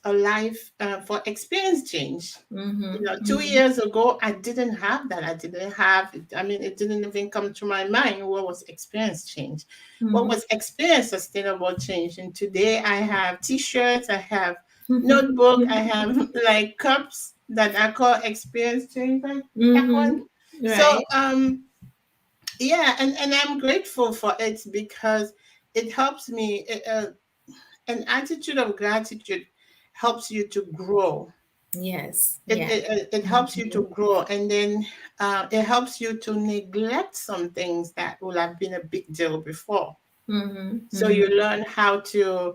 Speaker 2: a life, for experience change.
Speaker 1: Mm-hmm.
Speaker 2: 2
Speaker 1: Mm-hmm.
Speaker 2: years ago, I didn't have that. I didn't have, I mean, it didn't even come to my mind what was experience change. What
Speaker 1: Mm-hmm.
Speaker 2: was experience sustainable change? And today I have t-shirts, I have notebook, I
Speaker 1: Mm-hmm.
Speaker 2: have like cups that I call experience change, like that one.
Speaker 1: Mm-hmm.
Speaker 2: So,
Speaker 1: Right.
Speaker 2: yeah, and I'm grateful for it because it helps me. An attitude of gratitude helps you to grow.
Speaker 1: Yes.
Speaker 2: it,
Speaker 1: Yeah.
Speaker 2: it, it helps you
Speaker 1: Mm-hmm.
Speaker 2: to grow, and then it helps you to neglect some things that will have been a big deal before.
Speaker 1: Mm-hmm.
Speaker 2: So you
Speaker 1: Mm-hmm.
Speaker 2: learn how to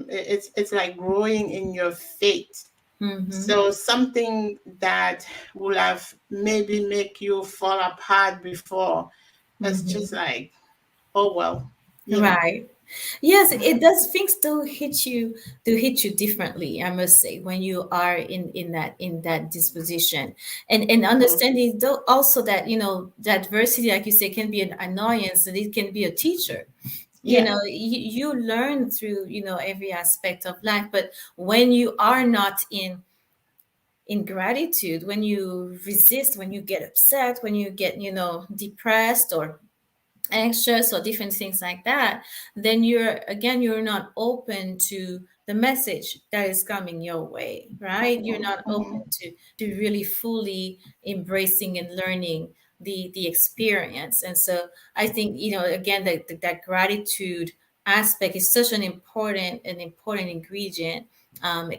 Speaker 2: it's like growing in your faith.
Speaker 1: Mm-hmm.
Speaker 2: So something that will have maybe make you fall apart before, it's just
Speaker 1: Mm-hmm.
Speaker 2: like, oh well, you know
Speaker 1: Right. Yes, it does. Things do hit you differently, I must say, when you are in that disposition. And
Speaker 2: Mhm.
Speaker 1: understanding though also that, that adversity, like you say, can be an annoyance, and it can be a teacher.
Speaker 2: Yeah.
Speaker 1: You learn through, every aspect of life. But when you are not in gratitude, when you resist, when you get upset, when you get, depressed or anxious or different things like that, then you're not open to the message that is coming your way, right? You're
Speaker 2: Mhm.
Speaker 1: not open
Speaker 2: Mhm.
Speaker 1: to really fully embracing and learning the experience. And so I think, again, that gratitude aspect is such an important ingredient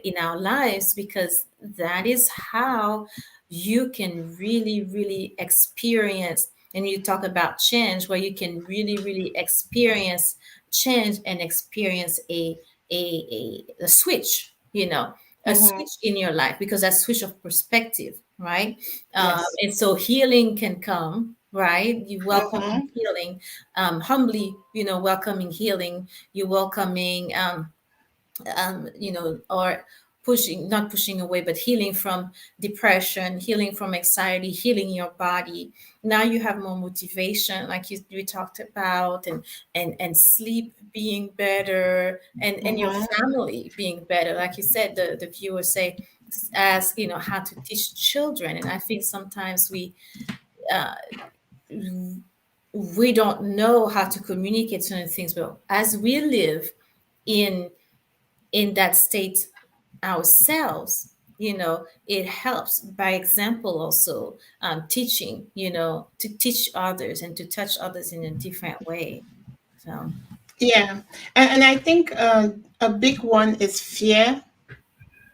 Speaker 1: in our lives, because that is how you can really, really experience. And you talk about change, where you can really, really experience change and experience a switch, a
Speaker 2: Mhm.
Speaker 1: switch in your life, because that switch of perspective, right?
Speaker 2: Yes.
Speaker 1: And so healing can come, right? You welcoming
Speaker 2: Mhm.
Speaker 1: healing, humbly, welcoming healing. You welcoming, or pushing, not pushing away, but healing from depression, healing from anxiety, healing your body. Now you have more motivation, like we talked about, and sleep being better, and your
Speaker 2: Mhm.
Speaker 1: family being better. Like you said, the viewers say, ask, how to teach children. And I think sometimes uh, we don't know how to communicate certain things, but as we live in that state ourselves, it helps by example also, teaching, to teach others and to touch others in a different way. So,
Speaker 2: Yeah. And I think a big one is fear.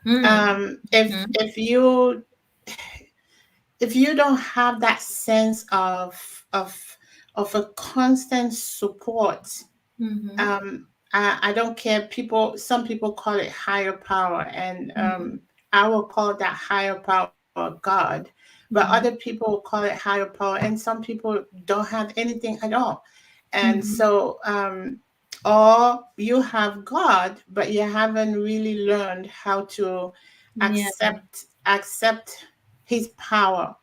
Speaker 1: mm,
Speaker 2: If you don't have that sense of a constant support,
Speaker 1: mm-hmm,
Speaker 2: I don't care. Some people call it higher power, and
Speaker 1: mm-hmm,
Speaker 2: I will call that higher power God. But other
Speaker 1: mm-hmm,
Speaker 2: people will call it higher power, and some people don't have anything at all. And
Speaker 1: mm-hmm,
Speaker 2: so, or you have God, but you haven't really learned how to
Speaker 1: yeah,
Speaker 2: accept His power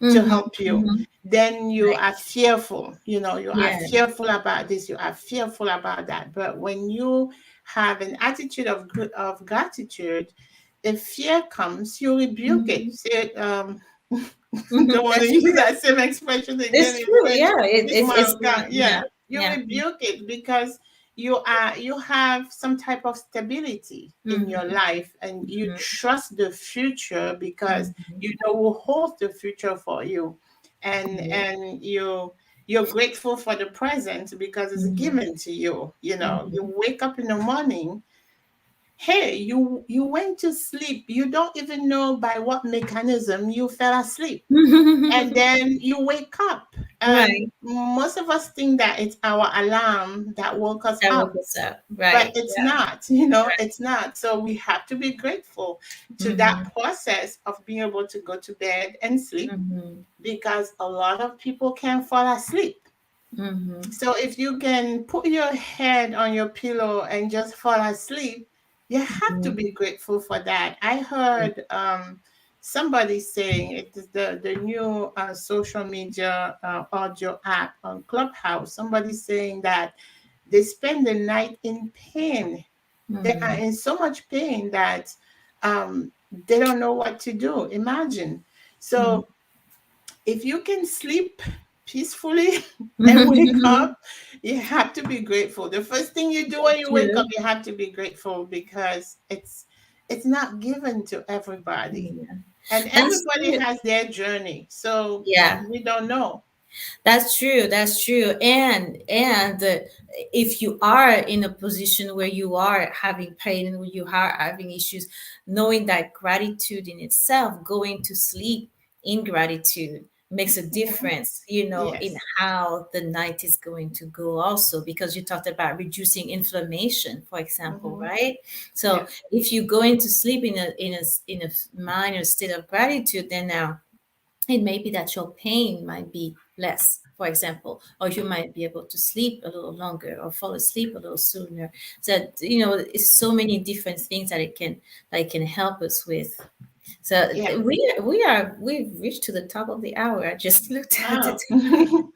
Speaker 2: to
Speaker 1: mm-hmm,
Speaker 2: help you.
Speaker 1: mm-hmm,
Speaker 2: Then you
Speaker 1: right,
Speaker 2: are fearful. You are
Speaker 1: yeah,
Speaker 2: fearful about this, you are fearful about that. But when you have an attitude of gratitude, if fear comes, you rebuke it.
Speaker 1: mm-hmm,
Speaker 2: Say,
Speaker 1: mm-hmm,
Speaker 2: don't want to
Speaker 1: that's
Speaker 2: use
Speaker 1: true.
Speaker 2: that same expression again
Speaker 1: It's
Speaker 2: in
Speaker 1: true,
Speaker 2: French.
Speaker 1: yeah, it's not,
Speaker 2: Yeah,
Speaker 1: yeah,
Speaker 2: you
Speaker 1: yeah,
Speaker 2: rebuke it because you have some type of stability in your
Speaker 1: mm-hmm,
Speaker 2: life, and you trust the future because
Speaker 1: mm-hmm,
Speaker 2: you know who holds the future for you,
Speaker 1: yeah,
Speaker 2: and you're grateful for the present because it's
Speaker 1: mm-hmm,
Speaker 2: given to you. You
Speaker 1: mm-hmm.
Speaker 2: wake up in the morning. Hey, you went to sleep. You don't even know by what mechanism you fell asleep, and then you wake up. And
Speaker 1: Right.
Speaker 2: most of us think that it's our alarm that woke us
Speaker 1: That
Speaker 2: up,
Speaker 1: woke us up.
Speaker 2: but
Speaker 1: Right.
Speaker 2: it's
Speaker 1: Yeah.
Speaker 2: not. It's not. So we have to be grateful to that
Speaker 1: Mm-hmm.
Speaker 2: process of being able to go to bed and sleep,
Speaker 1: Mm-hmm.
Speaker 2: because a lot of people can't fall asleep.
Speaker 1: Mm-hmm.
Speaker 2: So if you can put your head on your pillow and just fall asleep, you have to
Speaker 1: Mm-hmm.
Speaker 2: be grateful for that. I heard somebody saying it is the new social media audio app on Clubhouse. Somebody saying that they spend the night in pain. They are
Speaker 1: Mm-hmm.
Speaker 2: in so much pain that um, they don't know what to do. Imagine.
Speaker 1: Mm-hmm.
Speaker 2: So if you can sleep peacefully and wake up, you have to be grateful. The first thing you do when you wake up,
Speaker 1: True.
Speaker 2: you have to be grateful because it's not given to everybody.
Speaker 1: Yeah.
Speaker 2: And
Speaker 1: That's
Speaker 2: everybody
Speaker 1: true.
Speaker 2: has their journey. So
Speaker 1: Yeah.
Speaker 2: we don't know.
Speaker 1: That's true. That's true. And if you are in a position where you are having pain and where you are having issues, knowing that gratitude in itself, going to sleep in gratitude makes a
Speaker 2: Mhm.
Speaker 1: difference, in
Speaker 2: Yes.
Speaker 1: how the night is going to go also, because you talked about reducing inflammation, for example,
Speaker 2: Hmm.
Speaker 1: right? So
Speaker 2: Yes.
Speaker 1: if you go into sleep in a mind or state of gratitude, then now it may be that your pain might be less. for example, or you might be able to sleep a little longer or fall asleep a little sooner. So, it's so many different things that it can help us with. So
Speaker 2: Yeah.
Speaker 1: we've reached to the top of the hour. I just looked at it.
Speaker 2: Wow.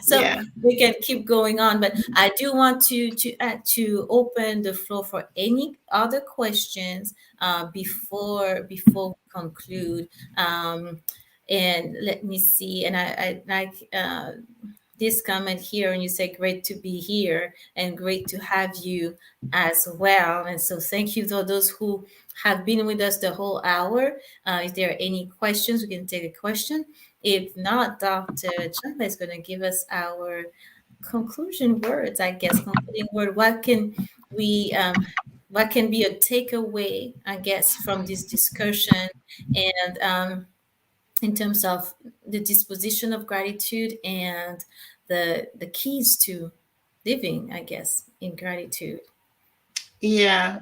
Speaker 1: So
Speaker 2: Yeah.
Speaker 1: we can keep going on, but I do want to open the floor for any other questions before we conclude. Um, and let me see. And I like this comment here, and you say great to be here and great to have you as well. And so thank you to those who have been with us the whole hour. If there are any questions, we can take a question. If not, Dr. Chamba is going to give us our conclusion words, I guess, concluding word. What can be a takeaway, I guess, from this discussion, and in terms of the disposition of gratitude and the keys to living, I guess, in gratitude.
Speaker 2: Yeah.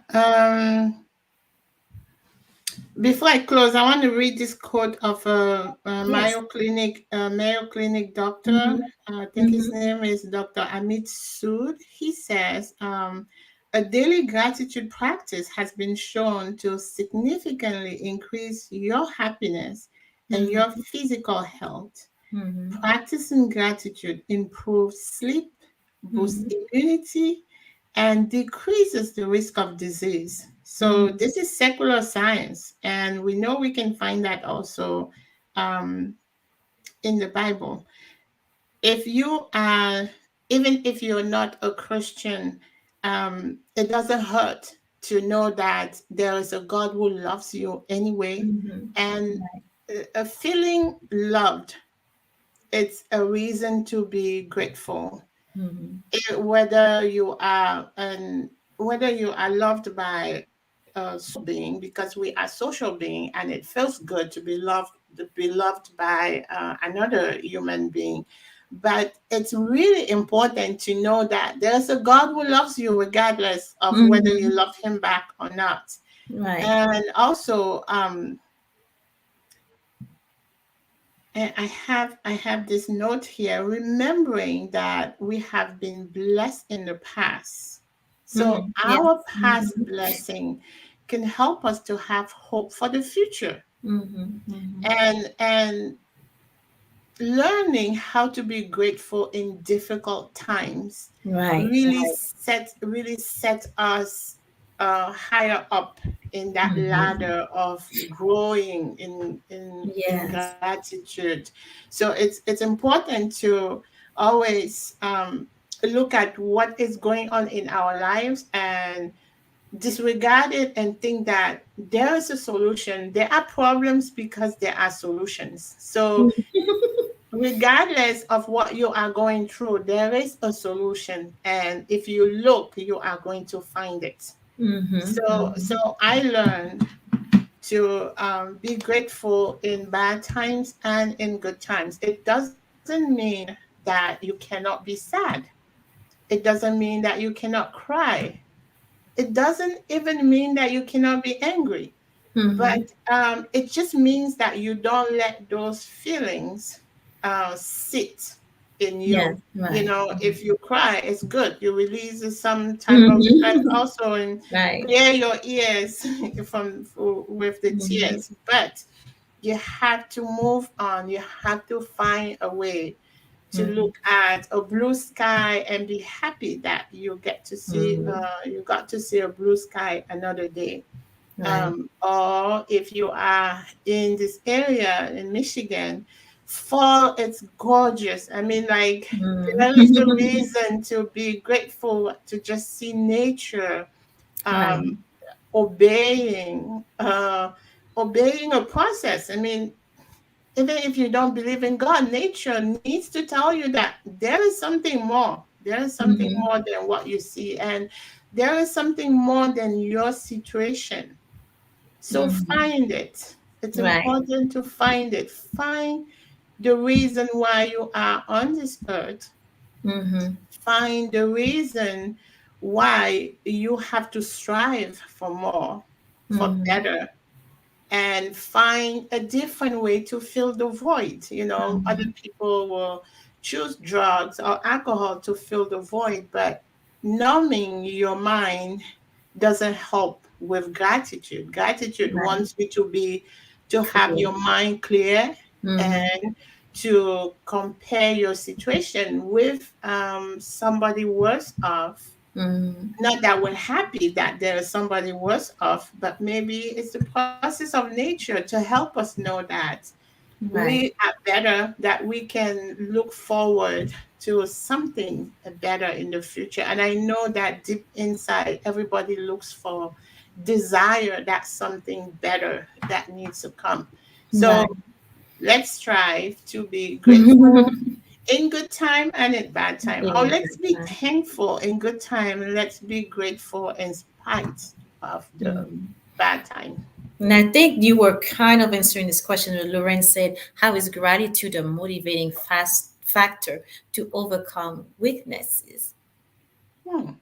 Speaker 2: Before I close, I want to read this quote of a
Speaker 1: Yes.
Speaker 2: Mayo Clinic doctor.
Speaker 1: Mm-hmm.
Speaker 2: I think his
Speaker 1: Mm-hmm.
Speaker 2: name is Dr. Amit Sood. He says, a daily gratitude practice has been shown to significantly increase your happiness and your
Speaker 1: Mm-hmm.
Speaker 2: physical health.
Speaker 1: Mm-hmm.
Speaker 2: Practicing gratitude improves sleep, boosts
Speaker 1: Mm-hmm.
Speaker 2: immunity, and decreases the risk of disease. So,
Speaker 1: Mm-hmm.
Speaker 2: this is secular science, and we know we can find that also um, in the Bible. If you are, even if you're not a Christian, it doesn't hurt to know that there is a God who loves you anyway,
Speaker 1: Mm-hmm.
Speaker 2: and
Speaker 1: Right.
Speaker 2: a feeling loved, it's a reason to be grateful.
Speaker 1: Mm-hmm.
Speaker 2: Whether you are whether you are loved by a social being, because we are social being and it feels good to be loved by another human being, but it's really important to know that there's a God who loves you regardless of whether you
Speaker 1: Mm-hmm.
Speaker 2: love him back or not.
Speaker 1: Right.
Speaker 2: And also, and I have this note here, remembering that we have been blessed in the past. So
Speaker 1: Mm-hmm. Yes.
Speaker 2: our past
Speaker 1: Mm-hmm.
Speaker 2: blessing can help us to have hope for the future.
Speaker 1: Mm-hmm. Mm-hmm.
Speaker 2: And learning how to be grateful in difficult times
Speaker 1: Right.
Speaker 2: really set us higher up in that
Speaker 1: Mm-hmm.
Speaker 2: ladder of growing in
Speaker 1: Yes.
Speaker 2: gratitude. So it's important to always look at what is going on in our lives and disregard it and think that there is a solution. There are problems because there are solutions. So regardless of what you are going through, there is a solution. And if you look, you are going to find it.
Speaker 1: Mm-hmm.
Speaker 2: So I learned to be grateful in bad times and in good times. It doesn't mean that you cannot be sad. It doesn't mean that you cannot cry. It doesn't even mean that you cannot be angry. But
Speaker 1: Mm-hmm.
Speaker 2: it just means that you don't let those feelings sit in
Speaker 1: Yes.
Speaker 2: you. You
Speaker 1: Right.
Speaker 2: know, if you cry, it's good. You release some type of stress
Speaker 1: Mm-hmm.
Speaker 2: also, and
Speaker 1: Right.
Speaker 2: clear your ears with the
Speaker 1: Mm-hmm.
Speaker 2: tears. But you have to move on. You have to find a way to
Speaker 1: Mm-hmm.
Speaker 2: look at a blue sky and be happy that
Speaker 1: Mm-hmm.
Speaker 2: you got to see a blue sky another day.
Speaker 1: Right.
Speaker 2: Or if you are in this area in Michigan, fall, it's gorgeous. I mean, like, there is a
Speaker 1: Mm-hmm.
Speaker 2: reason to be grateful to just see nature
Speaker 1: Right.
Speaker 2: um, obeying, obeying a process. I mean, even if you don't believe in God, nature needs to tell you that there is something more. There is something
Speaker 1: Mm-hmm.
Speaker 2: more than what you see, and there is something more than your situation. So
Speaker 1: Mm-hmm.
Speaker 2: find it. It's
Speaker 1: Right.
Speaker 2: important to find it. Find the reason why you are on this earth.
Speaker 1: Mm-hmm.
Speaker 2: Find the reason why you have to strive for more, for
Speaker 1: Mm-hmm.
Speaker 2: better, and find a different way to fill the void. You know, other
Speaker 1: Mm-hmm.
Speaker 2: people will choose drugs or alcohol to fill the void, but numbing your mind doesn't help with gratitude. Gratitude
Speaker 1: Right.
Speaker 2: wants you to have
Speaker 1: Clear.
Speaker 2: your mind clear
Speaker 1: Mm-hmm.
Speaker 2: and to compare your situation with somebody worse off.
Speaker 1: Mm-hmm.
Speaker 2: Not that we're happy that there is somebody worse off, but maybe it's the process of nature to help us know that we
Speaker 1: Right.
Speaker 2: are better, that we can look forward to something better in the future. And I know that deep inside, everybody looks for desire that something better that needs to come. So
Speaker 1: Right.
Speaker 2: let's strive to be grateful
Speaker 1: Being
Speaker 2: in good time and in bad time. Or
Speaker 1: a
Speaker 2: let's
Speaker 1: good
Speaker 2: be
Speaker 1: time.
Speaker 2: thankful in good time and let's be grateful in spite of the
Speaker 1: Mm.
Speaker 2: bad time.
Speaker 1: And I think you were kind of answering this question when Lauren said, how is gratitude a motivating fast factor to overcome weaknesses?
Speaker 2: Hmm.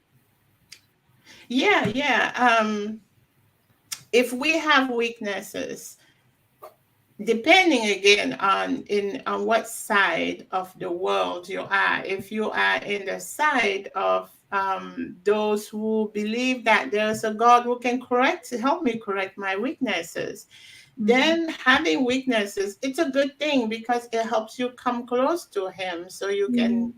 Speaker 2: Yeah. If we have weaknesses, depending again on what side of the world you are, if you are in the side of those who believe that there's a God who can help me correct my weaknesses,
Speaker 1: Mm-hmm.
Speaker 2: then having weaknesses, it's a good thing because it helps you come close to Him, so you can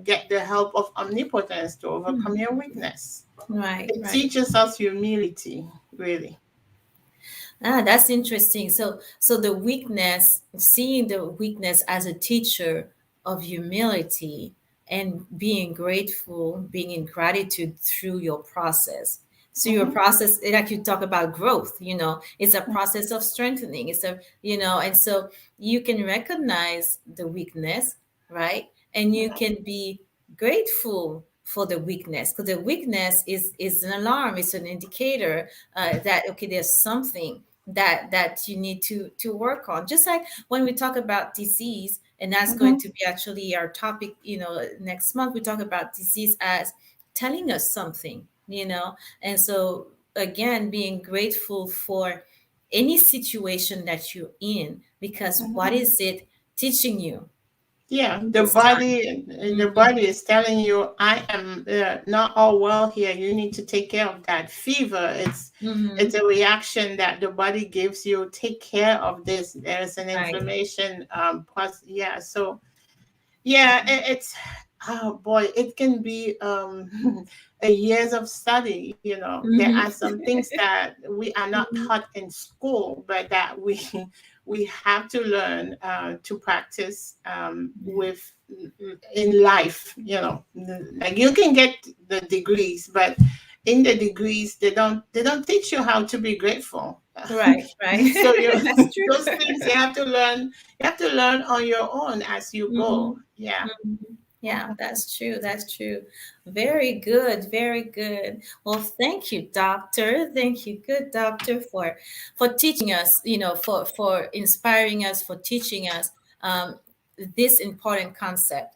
Speaker 2: get the help of omnipotence to overcome your weakness.
Speaker 1: Right,
Speaker 2: It
Speaker 1: right.
Speaker 2: teaches us humility, really.
Speaker 1: Ah, that's interesting. So the weakness, seeing the weakness as a teacher of humility and being grateful, being in gratitude through your process. So your
Speaker 2: Hmm.
Speaker 1: process, like you talk about growth, it's a process of strengthening. And so you can recognize the weakness, right? And you can be grateful for the weakness, because the weakness is an alarm, it's an indicator that okay, there's something that you need to work on. Just like when we talk about disease, and that's going
Speaker 2: Hmm.
Speaker 1: to be actually our topic, next month. We talk about disease as telling us something, and so again, being grateful for any situation that you're in, because what
Speaker 2: Hmm.
Speaker 1: is it teaching you
Speaker 2: Yeah,
Speaker 1: in this time?
Speaker 2: the
Speaker 1: Mhm.
Speaker 2: body is telling you, I am not all well here. You need to take care of that fever. It's
Speaker 1: Mhm.
Speaker 2: a reaction that the body gives you. Take care of this. There's an
Speaker 1: Right.
Speaker 2: inflammation. Plus, yeah. So yeah, it's oh boy, it can be a years of study. You know, there are
Speaker 1: Mhm.
Speaker 2: some things that we are not taught in school, but that we we have to learn to practice with in life. You know, like you can get the degrees, but in the degrees they don't teach you how to be grateful.
Speaker 1: Right, right.
Speaker 2: So you
Speaker 1: That's true.
Speaker 2: those things you have to learn. You have to learn on your own as you go.
Speaker 1: Mhm.
Speaker 2: Yeah.
Speaker 1: Mhm. Yeah,
Speaker 2: Mhm.
Speaker 1: that's true. That's true. Very good. Very good. Well, thank you, doctor. Thank you, good doctor, for teaching us. For inspiring us, for teaching us um, this important concept,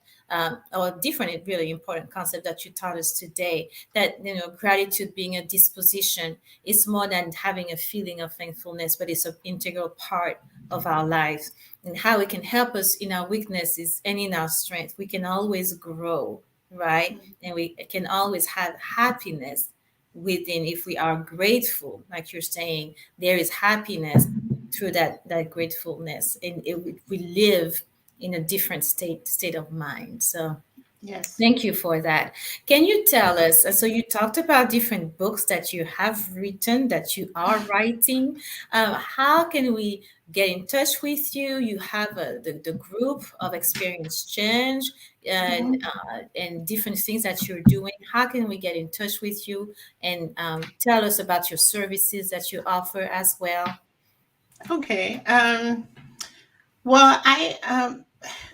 Speaker 1: or different, really important concept that you taught us today. That gratitude being a disposition is more than having a feeling of thankfulness, but it's an integral part of our lives, and how it can help us in our weaknesses and in our strength. We can always grow, right? And we can always have happiness within if we are grateful. Like you're saying, there is happiness through that gratefulness, and we live in a different state of mind. So
Speaker 2: Yes.
Speaker 1: thank you for that. Can you tell us? So you talked about different books that you have written, that you are writing. How can we get in touch with you? You have the group of experience change,
Speaker 2: Mhm.
Speaker 1: and different things that you're doing. How can we get in touch with you and tell us about your services that you offer as well?
Speaker 2: Okay. Well, I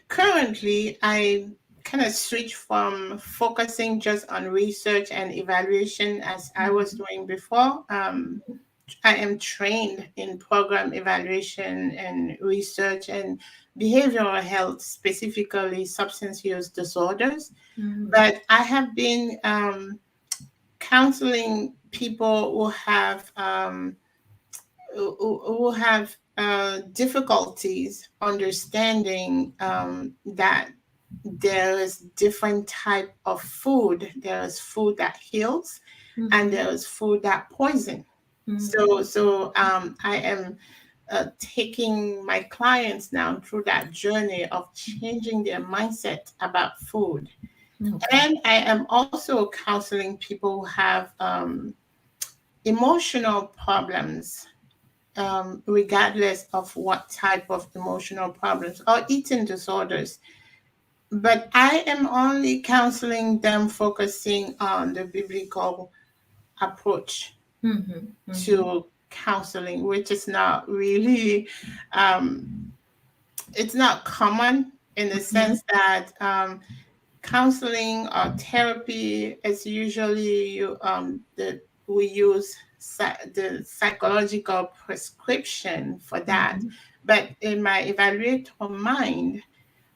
Speaker 2: currently I kind of switch from focusing just on research and evaluation as I was doing before. I am trained in program evaluation and research and behavioral health, specifically substance use disorders.
Speaker 1: Mhm.
Speaker 2: But I have been counseling people who have difficulties understanding that. there is different type of food. There is food that heals, and
Speaker 1: Mm-hmm.
Speaker 2: there is food that poison.
Speaker 1: Mm-hmm.
Speaker 2: So I am taking my clients now through that journey of changing their mindset about food.
Speaker 1: Okay.
Speaker 2: And I am also counseling people who have emotional problems, regardless of what type of emotional problems or eating disorders. But I am only counseling them focusing on the biblical approach
Speaker 1: Mm-hmm. Mm-hmm.
Speaker 2: to counseling, which is not really, um, it's not common in the
Speaker 1: Mm-hmm.
Speaker 2: sense that counseling or therapy is usually we use the psychological prescription for that.
Speaker 1: Mm-hmm.
Speaker 2: But in my evaluator mind,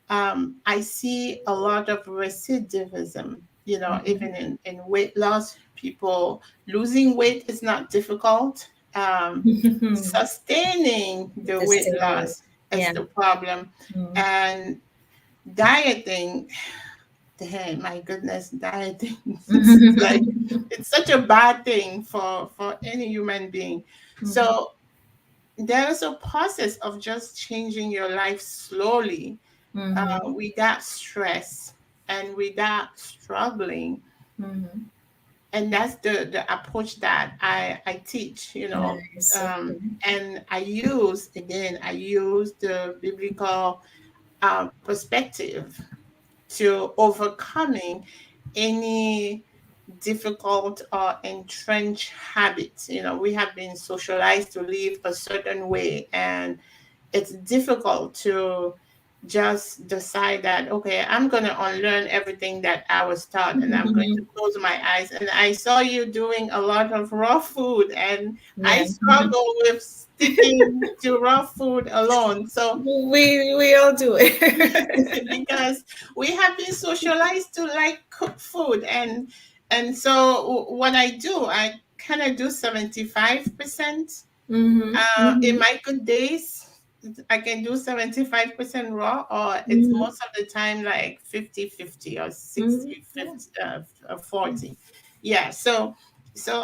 Speaker 2: I see a lot of recidivism, even in weight loss. People losing weight is not difficult.
Speaker 1: Mm-hmm.
Speaker 2: Sustaining the
Speaker 1: The
Speaker 2: weight
Speaker 1: staying.
Speaker 2: loss is
Speaker 1: Yeah.
Speaker 2: the problem.
Speaker 1: Mm-hmm.
Speaker 2: And dieting, hey, my goodness, dieting is like,
Speaker 1: Mm-hmm.
Speaker 2: it's such a bad thing for any human being. So there is a process of just changing your life slowly,
Speaker 1: Mm-hmm.
Speaker 2: without stress and without struggling.
Speaker 1: Mm-hmm.
Speaker 2: And that's the approach that I teach,
Speaker 1: Nice. Okay.
Speaker 2: and I use the biblical perspective to overcoming any difficult or entrenched habits. We have been socialized to live a certain way, and it's difficult to just decide that, okay, I'm going to unlearn everything that I was taught, and I'm going to close my eyes. And I saw you doing a lot of raw food, and I
Speaker 1: Yeah.
Speaker 2: struggle with sticking to raw food alone. So
Speaker 1: We all do it.
Speaker 2: because we have been socialized to like cook food, and so what I do, I kind of do 75%.
Speaker 1: Mm-hmm.
Speaker 2: In
Speaker 1: Mm-hmm.
Speaker 2: my good days, I can do 75% raw, or it's
Speaker 1: Mm-hmm.
Speaker 2: most of the time like 50-50 or
Speaker 1: Mm-hmm.
Speaker 2: 60
Speaker 1: Yeah.
Speaker 2: 50, 40. Yeah, so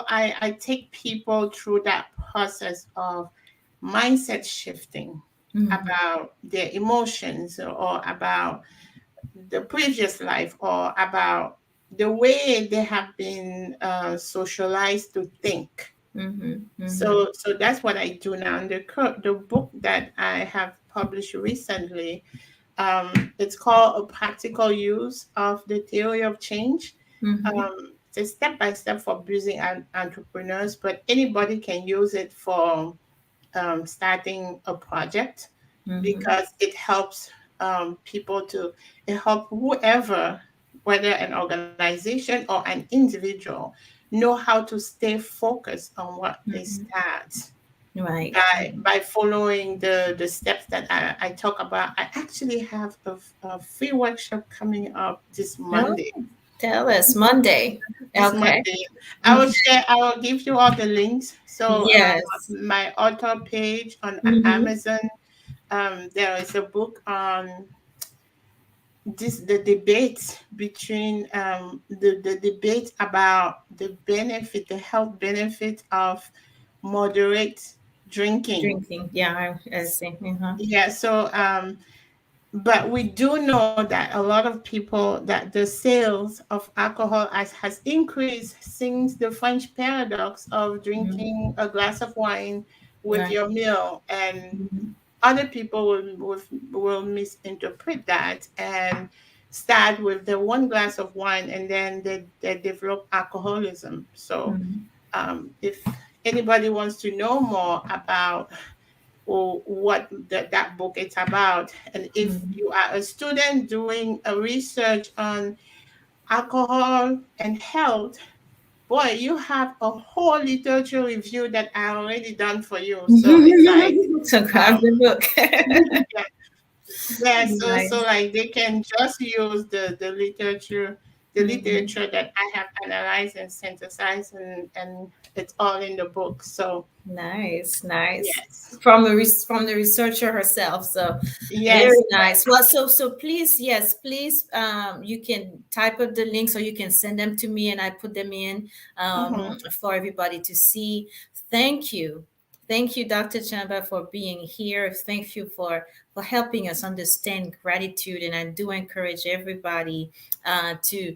Speaker 2: I take people through that process of mindset shifting
Speaker 1: Mm-hmm.
Speaker 2: about their emotions, or about the previous life, or about the way they have been socialized to think.
Speaker 1: Mm-hmm. Mm-hmm.
Speaker 2: So that's what I do now. And the book that I have published recently, it's called A Practical Use of the Theory of Change.
Speaker 1: Mm-hmm.
Speaker 2: It's a step by step for busy entrepreneurs, but anybody can use it for starting a project,
Speaker 1: Mm-hmm.
Speaker 2: because it helps people to it help whoever, whether an organization or an individual, know how to stay focused on what they
Speaker 1: Mm-hmm.
Speaker 2: start
Speaker 1: Right.
Speaker 2: by following the steps that I talk about. I actually have a free workshop coming up this
Speaker 1: Oh,
Speaker 2: Monday.
Speaker 1: tell us Monday.
Speaker 2: This
Speaker 1: Okay.
Speaker 2: Monday,
Speaker 1: Okay.
Speaker 2: I will give you all the links. So
Speaker 1: Yes.
Speaker 2: my author page on
Speaker 1: Mm-hmm.
Speaker 2: Amazon, there is a book on the debate between the debate about the health benefit of moderate drinking.
Speaker 1: Drinking. Yeah, I see. Uh-huh.
Speaker 2: Yeah, so but we do know that a lot of people, that the sales of alcohol has increased since the French paradox of
Speaker 1: Mm-hmm.
Speaker 2: drinking a glass of wine with
Speaker 1: Right.
Speaker 2: your meal. And
Speaker 1: Mm-hmm.
Speaker 2: other people will misinterpret that and start with the one glass of wine, and then they develop alcoholism. So
Speaker 1: Mm-hmm.
Speaker 2: if anybody wants to know more about, or what that book is about, and if
Speaker 1: Mm-hmm.
Speaker 2: you are a student doing a research on alcohol and health, boy, you have a whole literature review that I already done for you. So it's like,
Speaker 1: So grab
Speaker 2: um,
Speaker 1: the book.
Speaker 2: yeah, yeah. So
Speaker 1: Nice.
Speaker 2: like they can just use the literature the
Speaker 1: Mhm.
Speaker 2: literature that I have analyzed and synthesized, and it's all in the book. So
Speaker 1: Nice, nice.
Speaker 2: yes,
Speaker 1: From the researcher herself. So very
Speaker 2: yes,
Speaker 1: nice. Well, so please, yes, please, you can type up the links or you can send them to me and I put them in
Speaker 2: hmm,
Speaker 1: for everybody to see. Thank you. Thank you, Dr. Chamba, for being here. Thank you for helping us understand gratitude. And I do encourage everybody to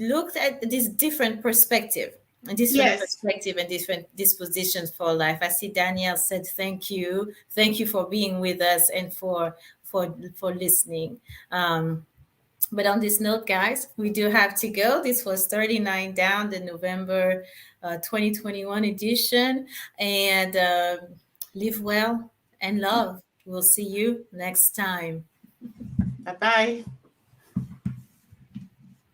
Speaker 1: look at this different perspective, a different
Speaker 2: yes.
Speaker 1: perspective and different dispositions for life. I see Danielle said thank you for being with us and for listening. But on this note, guys, we do have to go. This was 39 down, the November 2021 edition, and live well and love. We'll see you next time.
Speaker 2: Bye bye.